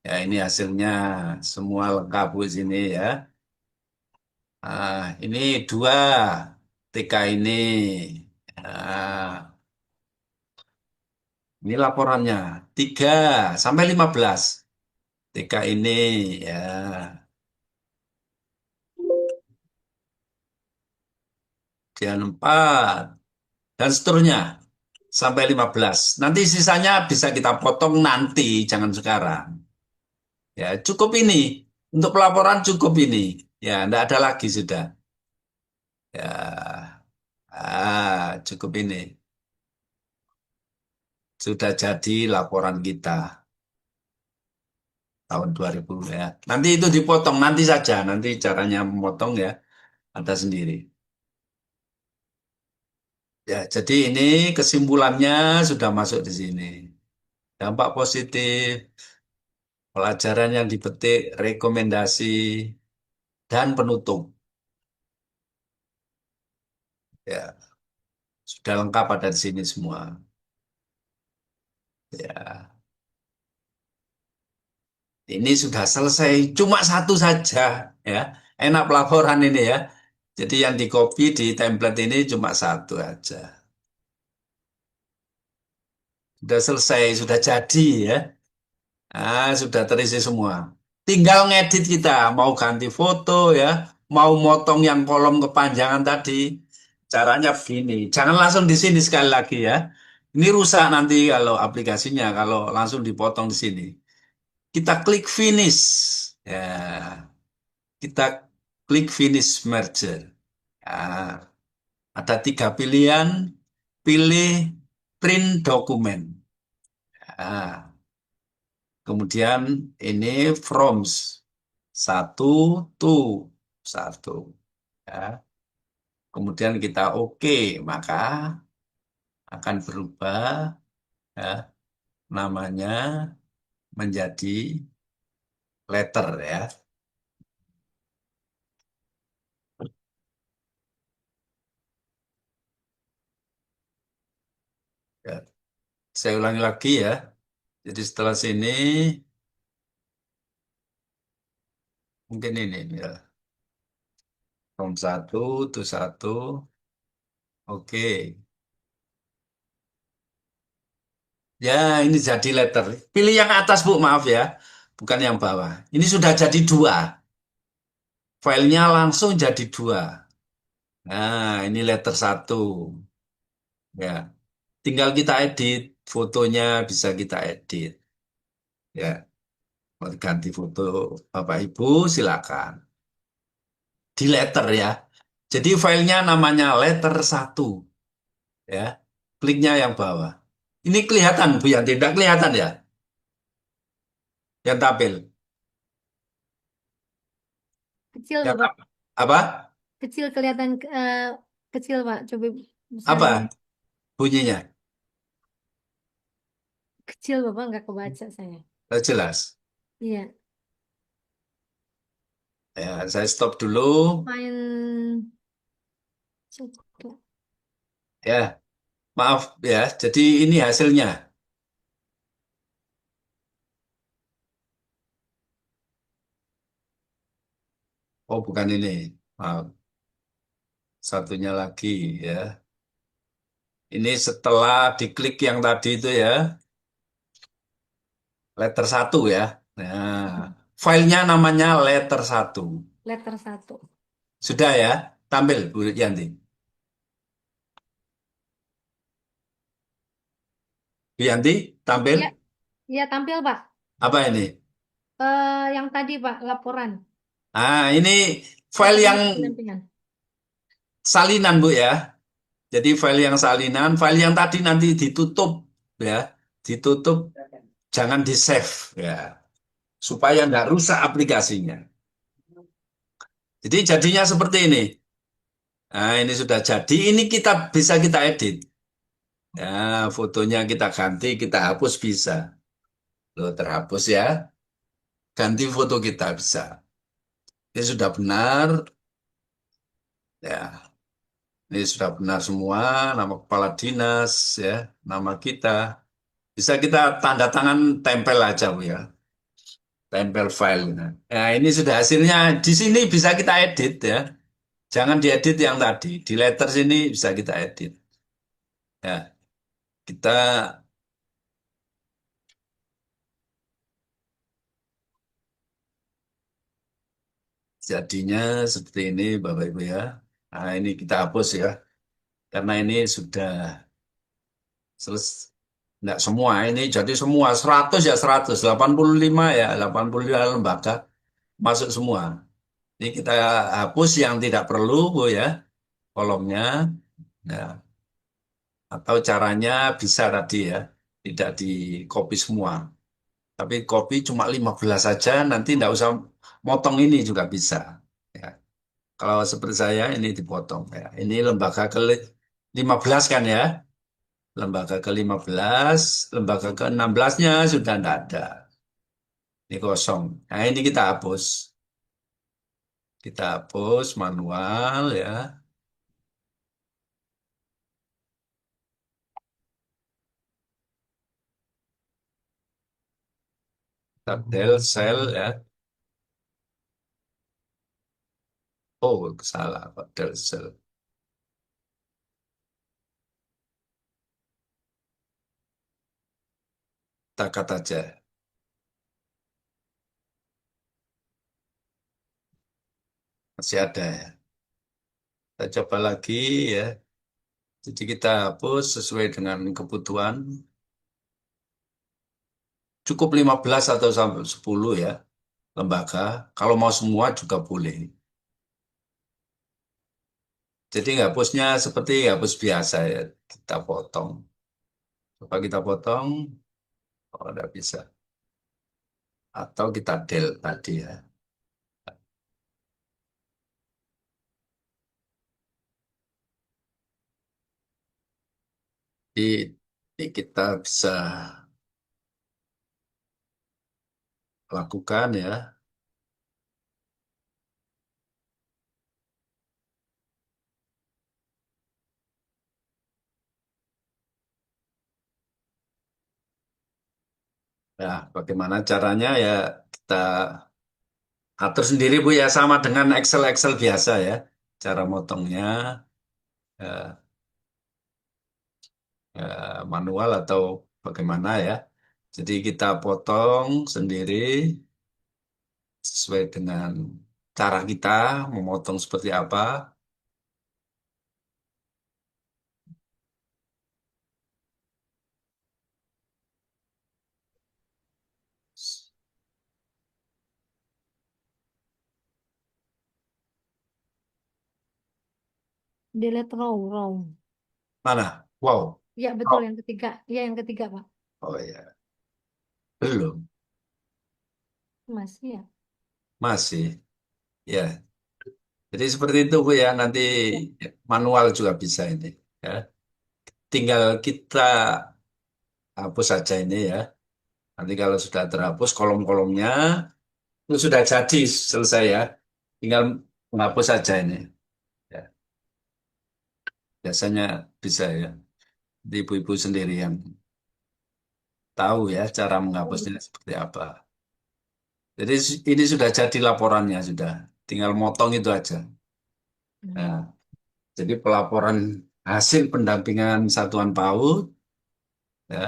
Ya, ini hasilnya. Semua lengkap Bu sini ya. Ini dua, TK ini. Ah, ini laporannya. 3 sampai 15. TK ini. Ya, kemudian 4. Dan seterusnya. Sampai 15. Nanti sisanya bisa kita potong nanti, jangan sekarang. Ya, cukup ini. Untuk pelaporan cukup ini. Ya, enggak ada lagi sudah. Ya, cukup ini. Sudah jadi laporan kita tahun 2000 ya. Nanti itu dipotong nanti saja. Nanti caranya memotong ya ada sendiri. Ya, jadi ini kesimpulannya sudah masuk di sini. Dampak positif, pelajaran yang dipetik, rekomendasi, dan penutup. Ya, sudah lengkap ada di sini semua. Ya, ini sudah selesai. Cuma satu saja, ya. Enak pelaporan ini ya. Jadi yang di copy di template ini cuma satu aja. Sudah selesai, sudah jadi ya. Sudah terisi semua. Tinggal ngedit kita, mau ganti foto ya, mau motong yang kolom kepanjangan tadi. Caranya begini. Jangan langsung di sini sekali lagi ya. Ini rusak nanti kalau aplikasinya, kalau langsung dipotong di sini. Kita klik finish. Ya, kita klik finish merger. Ah, ada 3 pilihan. Pilih print dokumen. Ah, kemudian ini from satu to satu. Ya. Kemudian kita oke, maka akan berubah ya, namanya menjadi letter ya. Ya. Saya ulangi lagi ya. Jadi setelah sini mungkin ini ya. From satu to satu. Oke. Ya, ini jadi letter. Pilih yang atas, Bu, maaf ya. Bukan yang bawah. Ini sudah jadi 2. Filenya langsung jadi 2. Nah, ini letter satu. Ya, tinggal kita edit. Fotonya bisa kita edit. Ya, mau ganti foto Bapak Ibu, silakan. Di letter ya. Jadi filenya namanya letter satu. Ya, kliknya yang bawah. Ini kelihatan, Bu Yanti. Tidak kelihatan ya? Yang tampil. Kecil Yang tuh, Pak. apa? Kecil kelihatan kecil, Pak. Coba Apa besarin. bunyinya? Kecil, Bapak, nggak kebaca saya. Jelas. Iya. Ya, saya stop dulu. Main coba. Ya, maaf ya. Jadi ini hasilnya. Oh, bukan ini. Maaf, satunya lagi ya. Ini setelah diklik yang tadi itu ya, letter satu ya. Nah, filenya namanya letter satu. Letter satu. Sudah ya, tampil Bu Yanti. Bu Yanti, tampil. Iya, iya tampil Pak. Apa ini? Yang tadi Pak, laporan Ini file yang evaluasi pendampingan. salinan Bu ya. Jadi file yang salinan, file yang tadi nanti ditutup ya, ditutup, jangan di save ya, supaya nggak rusak aplikasinya. Jadi jadinya seperti ini. Nah, ini sudah jadi. Ini bisa kita edit. Ya, fotonya kita ganti, kita hapus bisa. Loh, terhapus ya. Ganti foto kita bisa. Ini sudah benar. Ya, ini sudah benar semua. Nama kepala dinas, ya, nama kita. Bisa kita tanda tangan, tempel aja, Bu ya. Tempel file. Nah, ini sudah hasilnya. Di sini bisa kita edit ya. Jangan diedit yang tadi. Di letter sini bisa kita edit. Ya, kita jadinya seperti ini, Bapak Ibu ya. Nah, ini kita hapus ya. Karena ini sudah selesai. Enggak semua, ini jadi semua. 100 ya 100, 85 ya 85 lembaga masuk semua. Ini kita hapus yang tidak perlu, Bu ya, kolomnya. Nah, atau caranya bisa tadi ya, tidak di copy semua. Tapi copy cuma 15 saja, nanti enggak usah motong ini juga bisa. Ya. Kalau seperti saya ini dipotong ya. Ini lembaga ke 15 kan ya. Lembaga ke-15, lembaga ke-16-nya sudah tidak ada. Ini kosong. Nah, ini kita hapus. Kita hapus manual ya. Kita del sel ya. Oh, salah Pak. Del sel. Kita cut aja. Masih ada ya. Kita coba lagi ya. Jadi kita hapus sesuai dengan kebutuhan. Cukup 15 atau sampai 10 ya lembaga. Kalau mau semua juga boleh. Jadi hapusnya seperti hapus biasa ya. Kita potong. Coba kita potong. Oh, tidak bisa. Atau kita del tadi ya. Ini kita bisa lakukan ya. Nah, bagaimana caranya ya kita atur sendiri Bu ya, sama dengan Excel biasa ya. Cara motongnya ya, ya, manual atau bagaimana ya. Jadi kita potong sendiri sesuai dengan cara kita memotong seperti apa. Delete row. Mana? Wow. Iya betul Oh, yang ketiga. Iya yang ketiga Pak. oh ya, belum. Masih ya. Masih. Ya. Jadi seperti itu Bu ya, nanti manual juga bisa ini ya. Tinggal kita hapus saja ini ya. Nanti kalau sudah terhapus kolom-kolomnya itu sudah jadi selesai ya. Tinggal menghapus saja ini. Ya. Biasanya bisa ya. Di ibu-ibu sendiri yang tahu ya cara menghapusnya seperti apa. Jadi ini sudah jadi laporannya sudah. Tinggal motong itu aja. Nah, Hmm. jadi pelaporan hasil pendampingan satuan PAUD ya.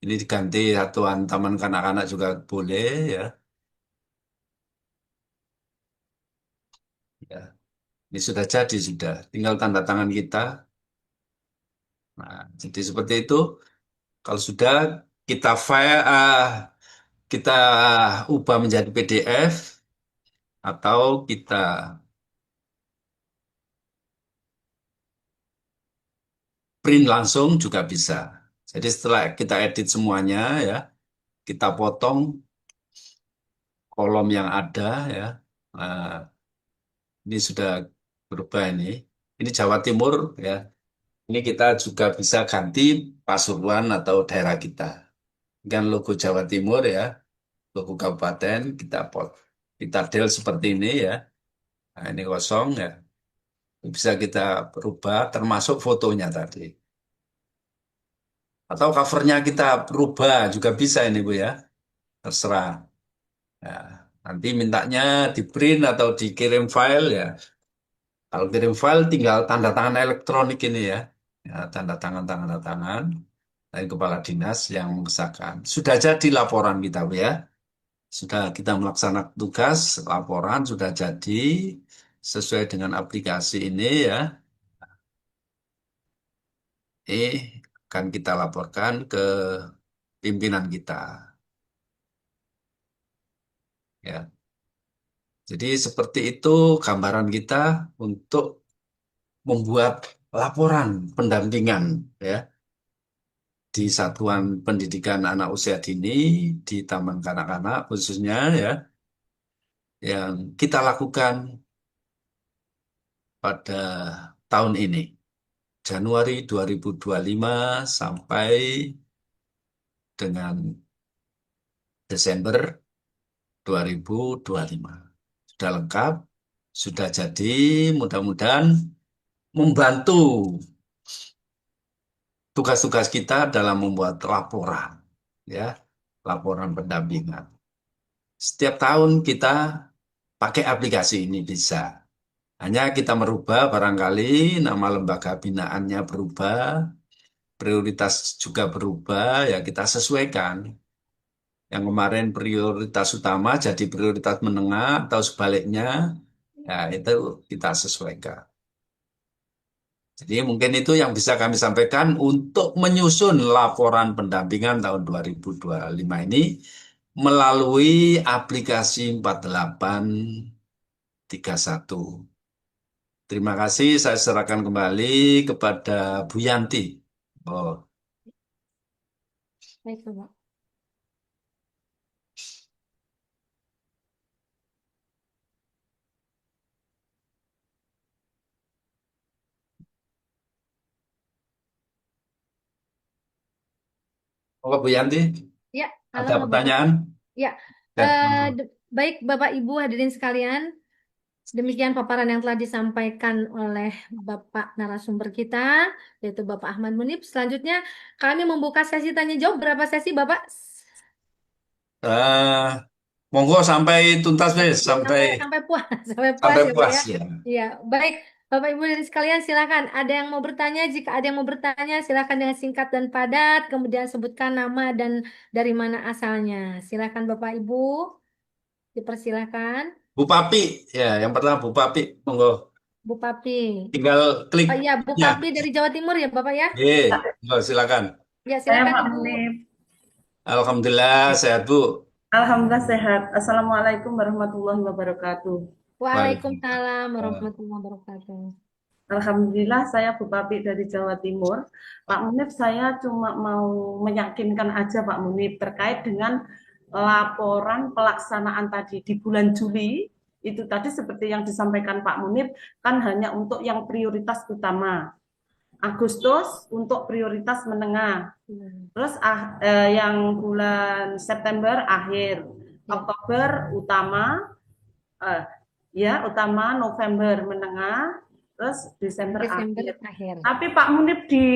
Ini diganti satuan taman kanak-kanak juga boleh ya. Ya. Ini sudah jadi, sudah. Tinggal tanda tangan kita. Nah, jadi seperti itu. Kalau sudah kita file, kita ubah menjadi PDF atau kita print langsung juga bisa. Jadi setelah kita edit semuanya ya, kita potong kolom yang ada ya. Nah, ini sudah berubah ini. Ini Jawa Timur ya. Ini kita juga bisa ganti Pasuruan atau daerah kita. Kan logo Jawa Timur ya, logo kabupaten kita kita del seperti ini ya. Nah, ini kosong ya. Bisa kita rubah termasuk fotonya tadi. Atau covernya kita rubah juga bisa ini Bu ya. Terserah. Ya, nanti mintanya di print atau dikirim file ya. Kalau kirim file tinggal tanda tangan elektronik ini ya. Ya, tanda tangan dari kepala dinas yang mengesahkan. Sudah jadi laporan kita Bu ya. Sudah kita melaksanakan tugas, laporan sudah jadi sesuai dengan aplikasi ini ya. Ini akan kita laporkan ke pimpinan kita. Ya, jadi seperti itu gambaran kita untuk membuat laporan pendampingan ya di Satuan Pendidikan Anak Usia Dini di Taman Kanak-kanak khususnya ya yang kita lakukan pada tahun ini Januari 2025 sampai dengan Desember 2025. Sudah lengkap, sudah jadi, mudah-mudahan membantu tugas-tugas kita dalam membuat laporan, ya, laporan pendampingan. Setiap tahun kita pakai aplikasi ini bisa. Hanya kita merubah barangkali nama lembaga binaannya berubah, prioritas juga berubah, ya kita sesuaikan. Yang kemarin prioritas utama jadi prioritas menengah atau sebaliknya, ya itu kita sesuaikan. Jadi mungkin itu yang bisa kami sampaikan untuk menyusun laporan pendampingan tahun 2025 ini melalui aplikasi 4831. Terima kasih, saya serahkan kembali kepada Bu Yanti. Oh, Baik, Bapak. oh Bu Yanti, Ya, halo ada Bapak. pertanyaan? Ya, Ya, baik Bapak Ibu hadirin sekalian, demikian paparan yang telah disampaikan oleh Bapak narasumber kita, yaitu Bapak Ahmad Munib. Selanjutnya kami membuka sesi tanya jawab. Berapa sesi Bapak? eh, monggo sampai tuntas, Wes. Sampai Sampai sampai puas, sampai puas sampai ya Pak puas ya. ya. Iya, baik. Bapak Ibu dan sekalian silakan. Ada yang mau bertanya? Jika ada yang mau bertanya, silakan dengan singkat dan padat. Kemudian sebutkan nama dan dari mana asalnya. Silakan Bapak Ibu, dipersilakan. Bu Papi, ya yang pertama Bu Papi, monggo Bu Papi. tinggal klik Oh iya, Bu ya. Papi dari Jawa Timur ya Bapak ya? Monggo, silakan. Ya, Saya silakan Pak Ibu. Munib. Alhamdulillah sehat Bu. Alhamdulillah sehat. Assalamualaikum warahmatullahi wabarakatuh. Waalaikumsalam. Waalaikumsalam warahmatullahi wabarakatuh. Alhamdulillah saya Bu Papi dari Jawa Timur. Pak Munib, saya cuma mau meyakinkan aja Pak Munib terkait dengan laporan pelaksanaan tadi di bulan Juli. Itu tadi seperti yang disampaikan Pak Munib kan hanya untuk yang prioritas utama. Agustus untuk prioritas menengah. Terus yang bulan September akhir, Oktober utama, eh, ya utama, November menengah, terus Desember Desember akhir. akhir. Tapi Pak Munib di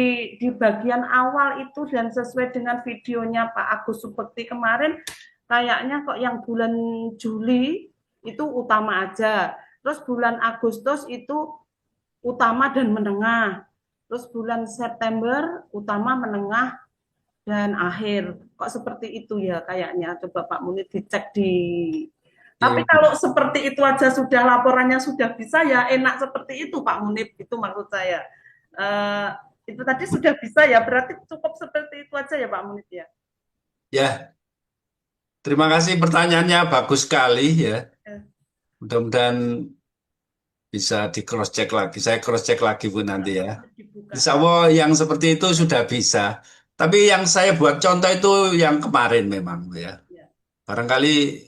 bagian awal itu dan sesuai dengan videonya Pak Agus Subekti kemarin, kayaknya kok yang bulan Juli itu utama aja. Terus bulan Agustus itu utama dan menengah. Terus bulan September utama, menengah, dan akhir. Kok seperti itu ya kayaknya. Coba Pak Munir dicek di Tapi Iya. kalau seperti itu aja sudah laporannya sudah bisa ya enak seperti itu Pak Munib, itu maksud saya. Eh, itu tadi sudah bisa ya, berarti cukup seperti itu aja ya Pak Munib ya. Ya, terima kasih pertanyaannya bagus sekali ya. Eh, Mudah-mudahan bisa di cross check lagi. Saya cross check lagi Bu nanti ya. Dibuka. Insya Allah yang seperti itu sudah bisa. Tapi yang saya buat contoh itu yang kemarin memang Bu ya. Ya. Barangkali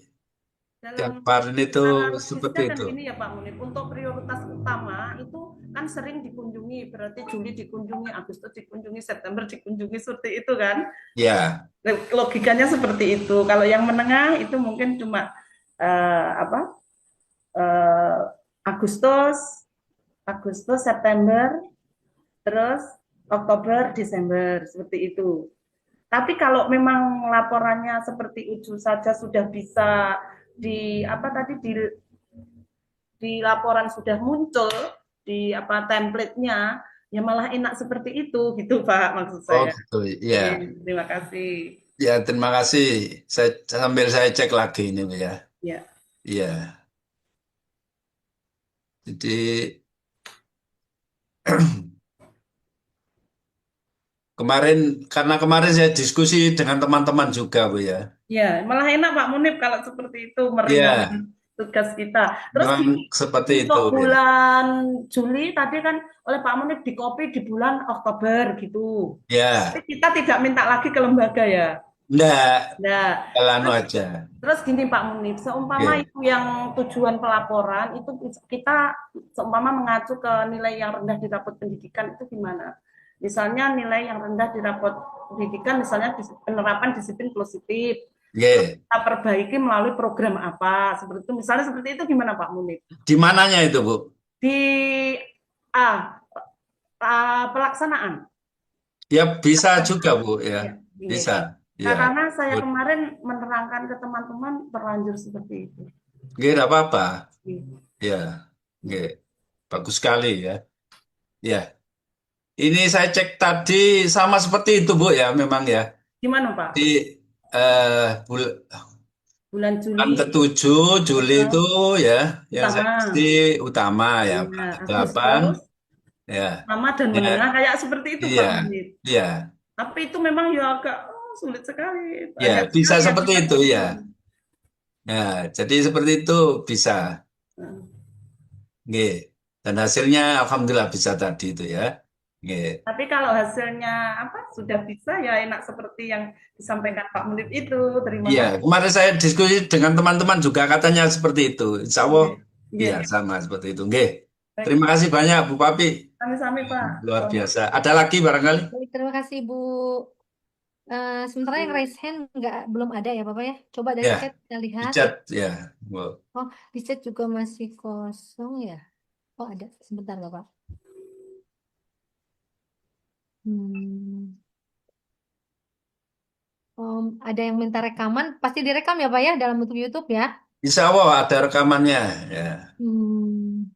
yang Dalam kemarin itu seperti analisisnya kan itu. gini ya Pak Munib, untuk prioritas utama itu kan sering dikunjungi, berarti Juli dikunjungi, Agustus dikunjungi, September dikunjungi, seperti itu kan. Ya, Logikanya seperti itu. Kalau yang menengah itu mungkin cuma apa? eh, Agustus, September, terus Oktober, Desember, seperti itu. Tapi kalau memang laporannya seperti Uju saja sudah bisa di apa tadi di laporan sudah muncul di apa template-nya, ya malah enak seperti itu gitu Pak maksud oh saya. gitu. Ya, Terima kasih. ya terima kasih. Saya sambil saya cek lagi ini Bu ya. Ya. Iya. Jadi kemarin karena kemarin saya diskusi dengan teman-teman juga Bu ya. Ya, malah enak Pak Munib kalau seperti itu Iya, meringankan tugas kita. Terus memang gini, seperti itu untuk ya. bulan Juli tadi kan oleh Pak Munib di copy di bulan Oktober gitu. Tapi Ya, kita tidak minta lagi ke lembaga ya. enggak, Nah, jalano terus, aja. terus gini Pak Munib, seumpama Oke. itu yang tujuan pelaporan itu kita seumpama mengacu ke nilai yang rendah di rapot pendidikan itu gimana? Misalnya nilai yang rendah di rapot pendidikan, misalnya penerapan disiplin positif, terus Oke. kita perbaiki melalui program apa, seperti itu. Misalnya seperti itu gimana Pak Munib? Di mananya itu Bu? Di pelaksanaan. Ya bisa juga Bu ya. Ya, gini. Bisa. Ya. Karena saya Good. kemarin menerangkan ke teman-teman terlanjur seperti itu. Oke, enggak apa-apa. Gitu. Ya. Oke. Bagus sekali ya. Ya. Ini saya cek tadi sama seperti itu Bu ya memang ya. Gimana Pak? Di eh, Bulan bulan Juli ketujuh Juli itu ya yang saya utama, isi utama ya ya, berangkat 8 Agustus ya. utama dan Ya. menengah kayak seperti itu Iya. Pak Munir. Iya. Tapi itu memang ya agak sulit sekali, Ya, banyak bisa sekali yang seperti kita itu ya. kontrol. Ya, jadi seperti itu bisa. Nah, Nggih. Dan hasilnya alhamdulillah bisa tadi itu ya. Nggih. tapi kalau hasilnya apa sudah bisa ya enak seperti yang disampaikan Pak Munir itu. Terima Iya, kasih. kemarin saya diskusi dengan teman-teman juga katanya seperti itu. Insya Allah, Iya, iya, iya iya. sama seperti itu. Nggih. Baik, Terima kasih banyak Bu Papi. sami-sami Pak. Luar Selamat. biasa. Ada lagi barangkali? Baik, terima kasih Bu. Sementara yang raise hand belum ada ya Bapak ya. Coba dari Ya, chat kita lihat. dicat ya. Wow. Oh, di chat juga masih kosong ya. Oh ada, sebentar Bapak. Hmm. Ada yang minta rekaman, pasti direkam ya Pak ya dalam bentuk YouTube ya. Insya Allah ada rekamannya. Ya. Hmm.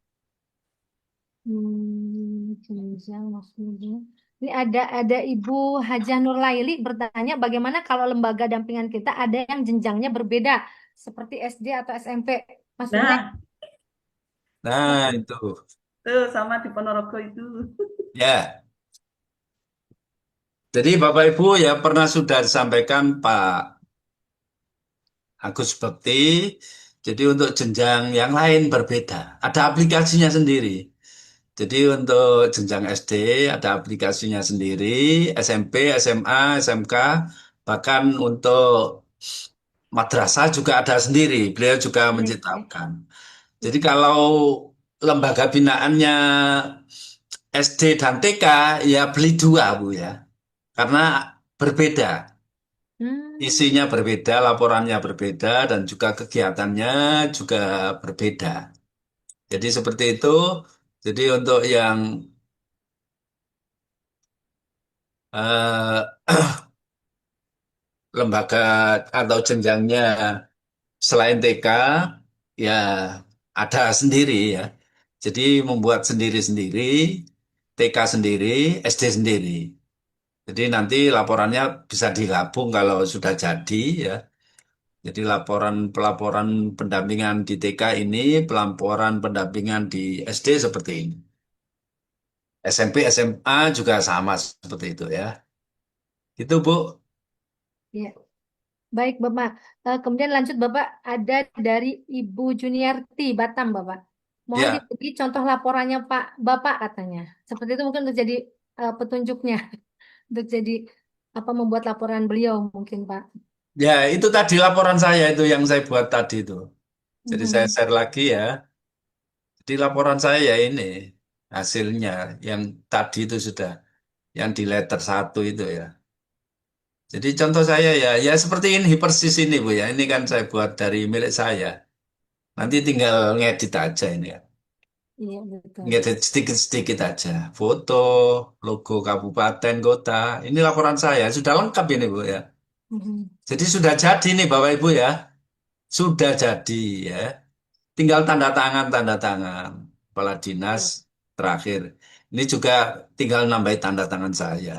Jenjang maksudnya. Ini ada Ibu Hajah Nurlaili bertanya bagaimana kalau lembaga dampingan kita ada yang jenjangnya berbeda seperti SD atau SMP. Maksudnya Nah, Nah, itu. tuh sama di Ponorogo itu. Ya. Jadi Bapak Ibu ya pernah sudah disampaikan Pak Agus Bekti. Jadi untuk jenjang yang lain berbeda. Ada aplikasinya sendiri. Jadi untuk jenjang SD ada aplikasinya sendiri, SMP, SMA, SMK, bahkan untuk madrasah juga ada sendiri. Beliau juga menciptakan. Jadi kalau lembaga binaannya SD dan TK ya beli dua Bu ya. Karena berbeda. hmm, Isinya berbeda, laporannya berbeda, dan juga kegiatannya juga berbeda. Jadi seperti itu. Jadi untuk yang eh, lembaga atau jenjangnya selain TK, ya ada sendiri ya. Jadi membuat sendiri-sendiri, TK sendiri, SD sendiri. Jadi nanti laporannya bisa digabung kalau sudah jadi ya. Jadi pelaporan pendampingan di TK ini, pelaporan pendampingan di SD seperti ini. SMP, SMA juga sama seperti itu ya. Itu Bu. Ya, baik Bapak. Kemudian lanjut Bapak, ada dari Ibu Juniarti Batam Bapak. Mohon Ya, diberi contoh laporannya Pak Bapak katanya. Seperti itu mungkin untuk jadi petunjuknya, untuk jadi apa membuat laporan beliau mungkin Pak. ya itu tadi laporan saya itu yang saya buat tadi itu. Jadi saya Mhm. share lagi ya. Di laporan saya ya ini hasilnya yang tadi itu sudah yang di letter satu itu ya. Jadi contoh saya ya ya seperti ini persis ini Bu ya. Ini kan saya buat dari milik saya. Nanti tinggal ngedit aja ini ya. Iya betul. Ngedit sedikit-sedikit aja. Foto, logo kabupaten, kota. Ini laporan saya sudah lengkap ini Bu ya. Mhm. Jadi sudah jadi nih Bapak Ibu ya. Sudah jadi ya. Tinggal tanda tangan kepala dinas Ya. terakhir. Ini juga tinggal nambahin tanda tangan saya.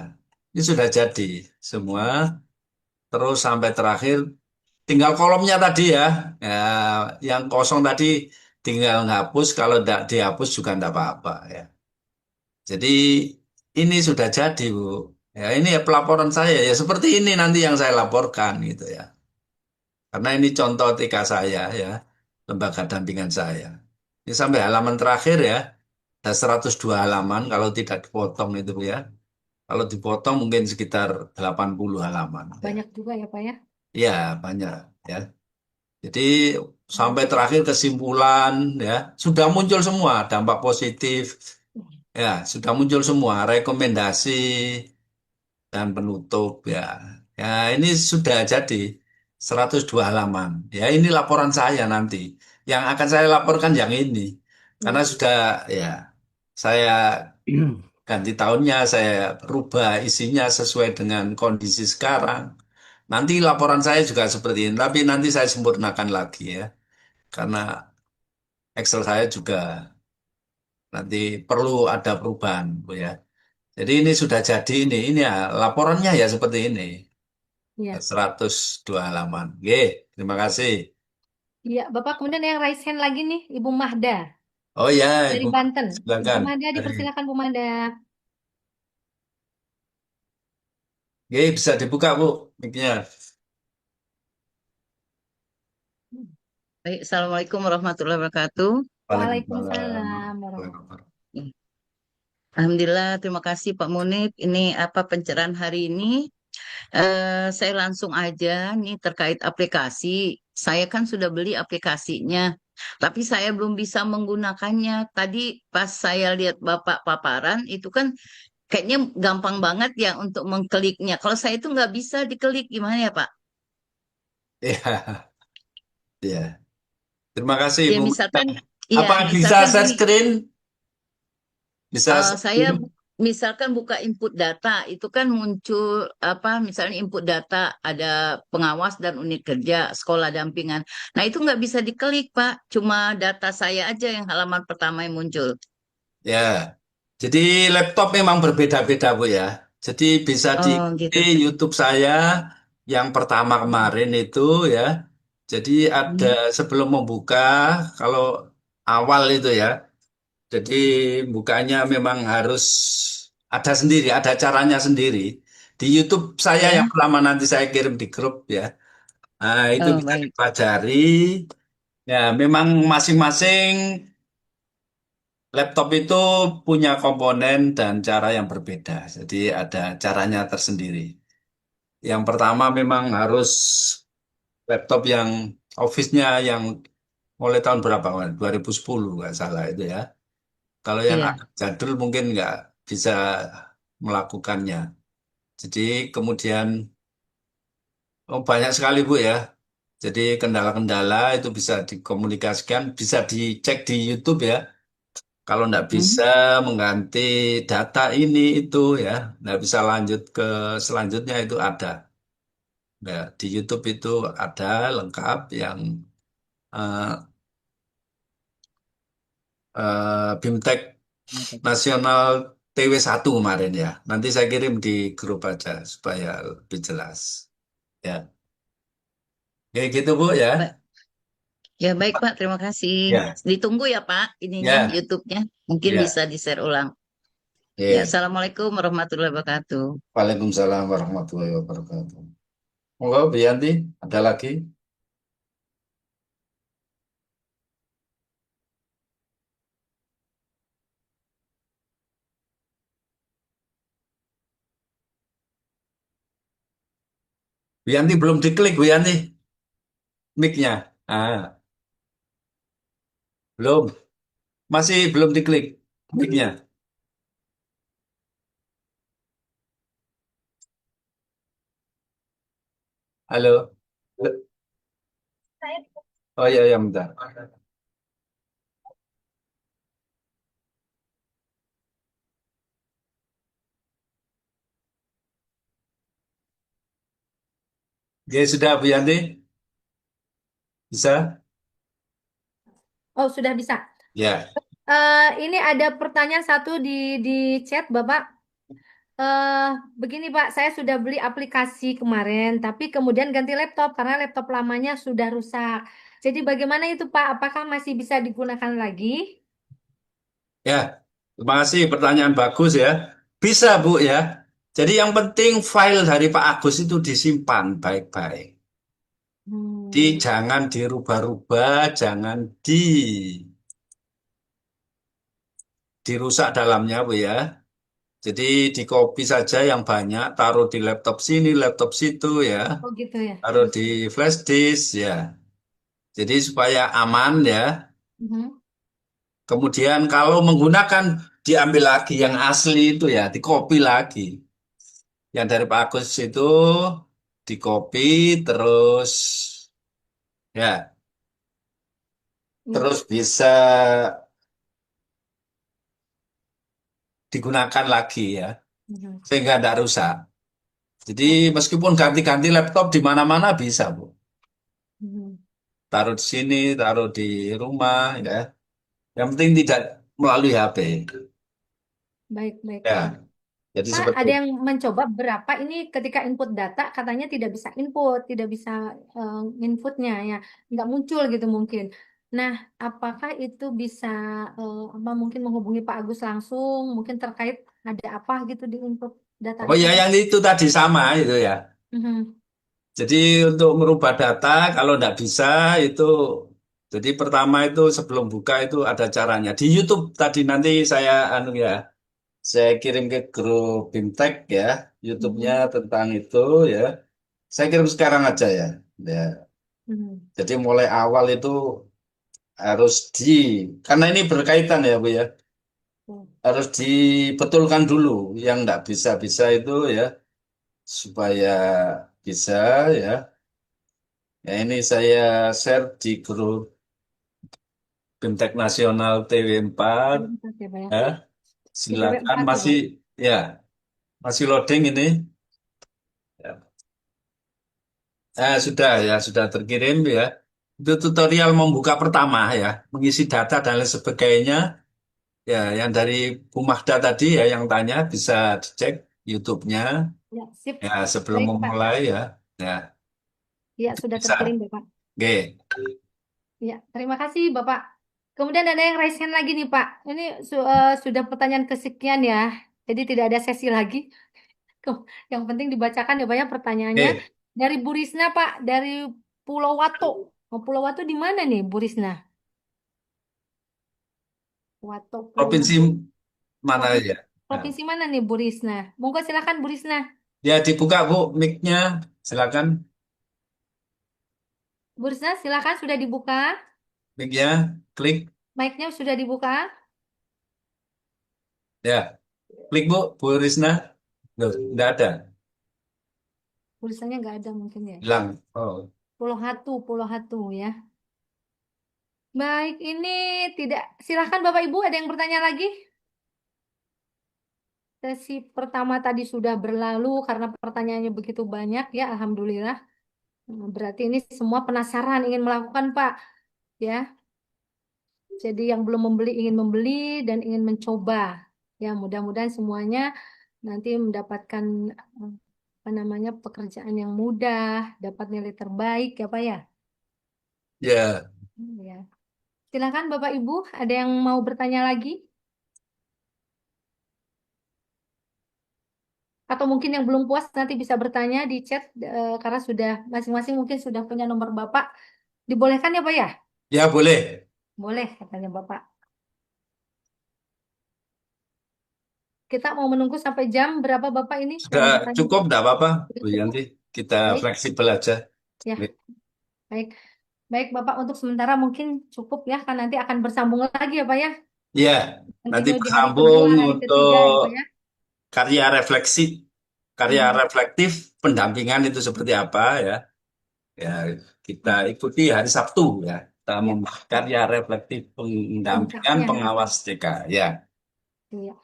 Ini sudah jadi semua. Terus sampai terakhir tinggal kolomnya tadi ya. Ya, yang kosong tadi tinggal ngapus. Kalau tidak dihapus juga tidak apa-apa ya. Jadi ini sudah jadi Bu. Ya ini ya pelaporan saya ya seperti ini nanti yang saya laporkan gitu ya. Karena ini contoh TK saya ya, lembaga dampingan saya. Ini sampai halaman terakhir ya, ada 102 halaman kalau tidak dipotong itu ya. Kalau dipotong mungkin sekitar 80 halaman ya. Banyak juga ya Pak ya. Ya, banyak ya. Jadi sampai terakhir kesimpulan ya, sudah muncul semua dampak positif ya, sudah muncul semua rekomendasi dan penutup ya. Ya, ini sudah jadi 102 halaman. Ya, ini laporan saya nanti. Yang akan saya laporkan yang ini. Karena Ya. sudah ya saya ganti tahunnya, saya rubah isinya sesuai dengan kondisi sekarang. Nanti laporan saya juga seperti ini, tapi nanti saya sempurnakan lagi ya. Karena Excel saya juga nanti perlu ada perubahan, Bu ya. Jadi ini sudah jadi ini ya laporannya ya seperti ini. Iya. 102 halaman. Oke, terima kasih. Iya, Bapak kemudian yang raise hand lagi nih, Ibu Mahda Oh ya, dari Ibu, Banten. Ibu silakan. Mahda dipersilakan Bu Mahda. Oke, bisa dibuka, Bu, mic-nya. Baik, Assalamualaikum warahmatullahi wabarakatuh. Waalaikumsalam. Waalaikumsalam warahmatullahi. Alhamdulillah, terima kasih Pak Munib. Ini apa pencerahan hari ini? Saya langsung aja nih terkait aplikasi. Saya kan sudah beli aplikasinya, tapi saya belum bisa menggunakannya. Tadi pas saya lihat Bapak paparan, itu kan kayaknya gampang banget ya untuk mengkliknya. Kalau saya itu nggak bisa diklik, gimana ya Pak? Ya, ya. Terima kasih, Ya Ibu. misalkan, Apa iya bisa misalkan share gini. screen? Bisa share Saya screen? misalkan buka input data itu kan muncul apa misalnya input data ada pengawas dan unit kerja sekolah dampingan. Nah itu nggak bisa diklik Pak, cuma data saya aja yang halaman pertama yang muncul. Ya, jadi laptop memang berbeda-beda, Bu ya. Jadi bisa di Oh gitu. YouTube saya yang pertama kemarin itu ya. Jadi ada Hmm. sebelum membuka, kalau awal itu ya. Jadi bukanya memang harus ada sendiri, ada caranya sendiri. Di YouTube saya yang Ya. pertama nanti saya kirim di grup ya. Nah, itu Oh bisa baik. dipelajari. Ya, memang masing-masing laptop itu punya komponen dan cara yang berbeda. Jadi ada caranya tersendiri. Yang pertama memang harus laptop yang Office-nya yang mulai tahun berapa, Mas? 2010 nggak salah itu ya. Kalau yang Iya. agak jadul mungkin nggak bisa melakukannya. Jadi kemudian banyak sekali Bu ya. Jadi kendala-kendala itu bisa dikomunikasikan, bisa dicek di YouTube ya. Kalau nggak Hmm. bisa mengganti data ini itu ya, nggak bisa lanjut ke selanjutnya itu ada. Nah, di YouTube itu ada lengkap yang eh, BIMTEK Nasional TW1 kemarin ya. Nanti saya kirim di grup aja supaya lebih jelas. Ya. Kayak gitu Bu ya. Ba- Ya baik Pak, terima kasih. Ya, Ditunggu ya Pak, ininya ya, YouTube-nya. Mungkin ya. bisa di-share ulang. Ya, Oke. Assalamualaikum warahmatullahi wabarakatuh. Waalaikumsalam warahmatullahi wabarakatuh. Monggo, Bu Yanti, ada lagi? Bu Yanti belum diklik, Bu Yanti, mic-nya. Ah, belum. Masih belum diklik mic-nya. Halo. Oh iya, ya, bentar. Oke, sudah Bu Yanti? Bisa? Oh, sudah bisa. Ya. Ini ada pertanyaan satu di chat, Bapak. Eh, Begini Pak, saya sudah beli aplikasi kemarin, tapi kemudian ganti laptop karena laptop lamanya sudah rusak. Jadi bagaimana itu Pak? Apakah masih bisa digunakan lagi? Ya, terima kasih. Pertanyaan bagus ya. Bisa, Bu ya. Jadi yang penting file dari Pak Agus itu disimpan baik-baik. Hmm, Jangan dirubah-rubah, jangan dirusak dalamnya, Bu ya. Jadi di copy saja yang banyak, taruh di laptop sini, laptop situ ya. oh gitu ya. Taruh di flash disk ya. Jadi supaya aman ya. Mhm. Kemudian kalau menggunakan diambil lagi yang asli itu ya, di copy lagi. Yang dari Pak Agus itu di copy terus ya, Ya. terus bisa digunakan lagi ya, Mhm. sehingga tidak rusak. Jadi meskipun ganti-ganti laptop di mana-mana bisa, Bu. Mhm. Taruh di sini, taruh di rumah ya. Yang penting tidak melalui HP. Baik, baik, Ya, Pak. jadi Pak, seperti ada itu. yang mencoba berapa ini ketika input data katanya tidak bisa input, tidak bisa inputnya ya, nggak muncul gitu mungkin. Nah, apakah itu bisa apa mungkin menghubungi Pak Agus langsung, mungkin terkait ada apa gitu di input data Oh itu ya, Pak? yang itu tadi sama itu ya. Mhm. Jadi untuk merubah data kalau tidak bisa itu, jadi pertama itu sebelum buka itu ada caranya. Di YouTube tadi nanti saya anu ya, saya kirim ke grup BIMTEK ya, YouTube-nya Mhm. tentang itu ya. Saya kirim sekarang aja ya. Ya. Mhm. Jadi mulai awal itu harus karena ini berkaitan ya Bu ya, Oh, harus dibetulkan dulu yang nggak bisa-bisa itu ya, supaya bisa ya. Ya ini saya share di grup BIMTEK Nasional TW4 oke, Pak ya. ya. ITW Silakan 4 ya masih Pak. ya, masih loading ini. Ya. Sudah ya, sudah terkirim ya. Itu tutorial membuka pertama ya, mengisi data dan lain sebagainya. Ya, yang dari Bu Mahda tadi ya yang tanya bisa dicek YouTube-nya Ya, sip. ya sebelum Baik Pak. memulai ya. Ya, Ya, itu sudah bisa. terkirim Bapak. Oke. Ya, terima kasih Bapak. Kemudian ada yang raise hand lagi nih Pak. Ini sudah pertanyaan kesekian ya. Jadi tidak ada sesi lagi. Yang penting dibacakan ya banyak pertanyaannya. Oke. Dari Bu Risna Pak, dari Pulau Wato. Oh, Pulau Wato di mana nih Bu Risna? Wato Pulau. Provinsi mana Provinsi, ya? Ya, provinsi mana nih Bu Risna? Monggo silakan Bu Risna. ya dibuka Bu mic-nya. Silakan Bu Risna silakan sudah dibuka. mic-nya, klik. Mic-nya sudah dibuka. Ya, klik Bu Risna. Loh, nggak ada. Bu Risnanya nggak ada mungkin ya. Hilang. Oh. Pulau Hatu ya. Baik, ini tidak. Silahkan Bapak Ibu, ada yang bertanya lagi? Sesi pertama tadi sudah berlalu karena pertanyaannya begitu banyak ya, Alhamdulillah. Berarti ini semua penasaran ingin melakukan Pak, ya. Jadi yang belum membeli ingin membeli dan ingin mencoba. Ya, mudah-mudahan semuanya nanti mendapatkan apa namanya pekerjaan yang mudah, dapat nilai terbaik ya Pak ya. Ya, Ya. Silakan Bapak Ibu, ada yang mau bertanya lagi? Atau mungkin yang belum puas nanti bisa bertanya di chat karena sudah masing-masing mungkin sudah punya nomor Bapak. Dibolehkan ya Pak ya? ya boleh. Boleh katanya Bapak. Kita mau menunggu sampai jam berapa Bapak ini yang Sudah bertanya? cukup, enggak apa-apa, Sudah Bu cukup? Yanti. Kita Baik, fleksibel aja. ya, baik. Baik Bapak untuk sementara mungkin cukup ya, kan nanti akan bersambung lagi ya Pak ya. Ya, nanti Continue di hari kedua, bersambung hari ketiga ya untuk Pak ya. karya refleksi, karya Hmm, reflektif, pendampingan itu seperti apa ya. Ya, kita ikuti hari Sabtu ya. Kita ya, membahas karya reflektif pendampingan puncaknya nanti. pengawas TK. Ya, Iya.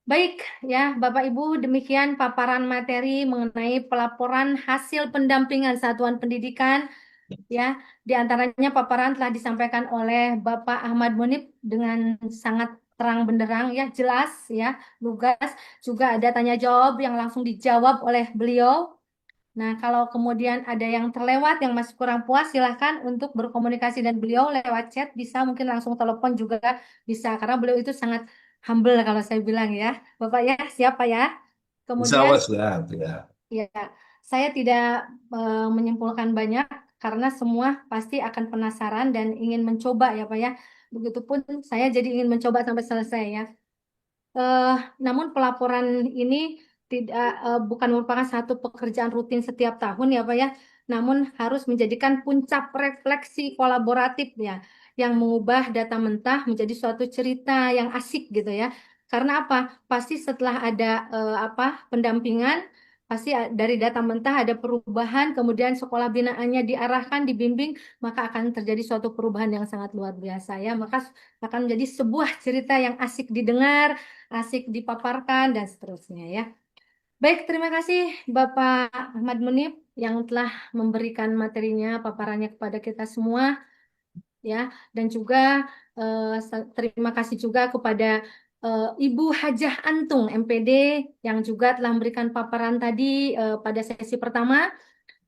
Baik ya Bapak Ibu, demikian paparan materi mengenai pelaporan hasil pendampingan satuan pendidikan ya. Di antaranya paparan telah disampaikan oleh Bapak Ahmad Munib dengan sangat terang benderang ya, jelas ya, lugas. Juga ada tanya jawab yang langsung dijawab oleh beliau. Nah, kalau kemudian ada yang terlewat, yang masih kurang puas, silahkan untuk berkomunikasi dan beliau lewat chat, bisa mungkin langsung telepon juga bisa, karena beliau itu sangat humble kalau saya bilang ya. Bapak ya, siapa ya? insya Kemudian Allah siap, ya. ya, saya tidak menyimpulkan banyak karena semua pasti akan penasaran dan ingin mencoba ya Pak ya. Begitupun saya jadi ingin mencoba sampai selesai ya. Eh, Namun pelaporan ini tidak bukan merupakan satu pekerjaan rutin setiap tahun ya Pak ya, namun harus menjadikan puncak refleksi kolaboratif ya, yang mengubah data mentah menjadi suatu cerita yang asik gitu ya. Karena apa? Pasti setelah ada pendampingan, pasti dari data mentah ada perubahan, kemudian sekolah binaannya diarahkan, dibimbing, maka akan terjadi suatu perubahan yang sangat luar biasa ya. Maka akan menjadi sebuah cerita yang asik didengar, asik dipaparkan, dan seterusnya ya. Baik, terima kasih Bapak Ahmad Munib yang telah memberikan materinya, paparannya kepada kita semua ya, dan juga terima kasih juga kepada Ibu Hajah Antung MPD yang juga telah memberikan paparan tadi pada sesi pertama.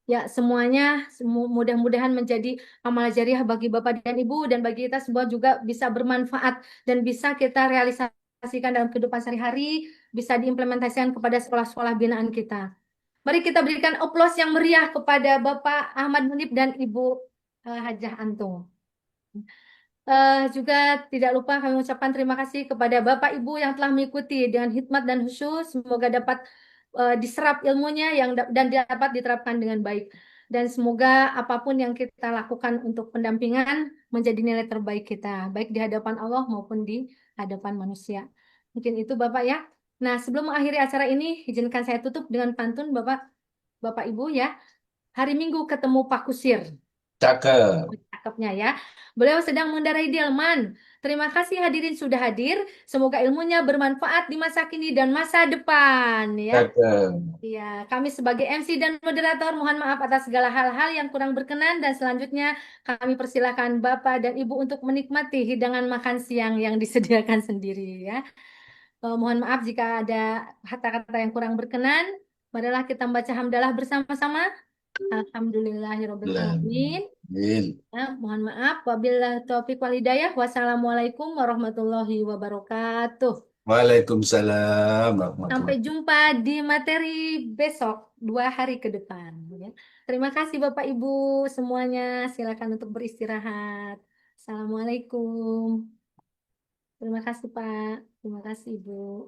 Ya, semuanya mudah-mudahan menjadi amal jariah bagi Bapak dan Ibu dan bagi kita semua juga bisa bermanfaat dan bisa kita realisasikan dalam kehidupan sehari-hari, bisa diimplementasikan kepada sekolah-sekolah binaan kita. Mari kita berikan aplaus yang meriah kepada Bapak Ahmad Munib dan Ibu Hajah Antung. Juga tidak lupa kami ucapkan terima kasih kepada Bapak Ibu yang telah mengikuti dengan hikmat dan khusyuk. Semoga dapat diserap ilmunya dan dapat diterapkan dengan baik. Dan semoga apapun yang kita lakukan untuk pendampingan menjadi nilai terbaik kita, baik di hadapan Allah maupun di hadapan manusia. Mungkin itu Bapak ya. Nah, sebelum mengakhiri acara ini, izinkan saya tutup dengan pantun Bapak Ibu ya. Hari Minggu ketemu Pak Kusir. Cakep. Cakepnya ya. Beliau sedang mengendarai delman. Terima kasih hadirin sudah hadir. Semoga ilmunya bermanfaat di masa kini dan masa depan ya. Cakep. Iya, kami sebagai MC dan moderator mohon maaf atas segala hal-hal yang kurang berkenan dan selanjutnya kami persilakan Bapak dan Ibu untuk menikmati hidangan makan siang yang disediakan sendiri ya. Mohon maaf jika ada kata-kata yang kurang berkenan. Marilah kita membaca hamdalah bersama-sama. Alhamdulillahirabbil alamin. Amin. Ya, mohon maaf. Wabillahi taufiq wal hidayah. Wassalamualaikum warahmatullahi wabarakatuh. Waalaikumsalam Sampai warahmatullahi. jumpa di materi besok, 2 hari ke depan. Ya. Terima kasih Bapak Ibu semuanya. Silakan untuk beristirahat. Assalamualaikum. Terima kasih Pak. Terima kasih Ibu.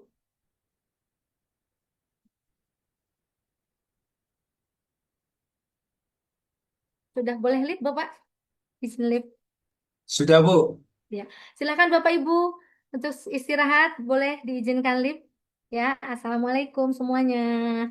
Sudah boleh live Bapak? Izin live. Sudah, Bu. Ya. Silakan Bapak Ibu untuk istirahat. Boleh diizinkan live. Ya. Assalamualaikum semuanya.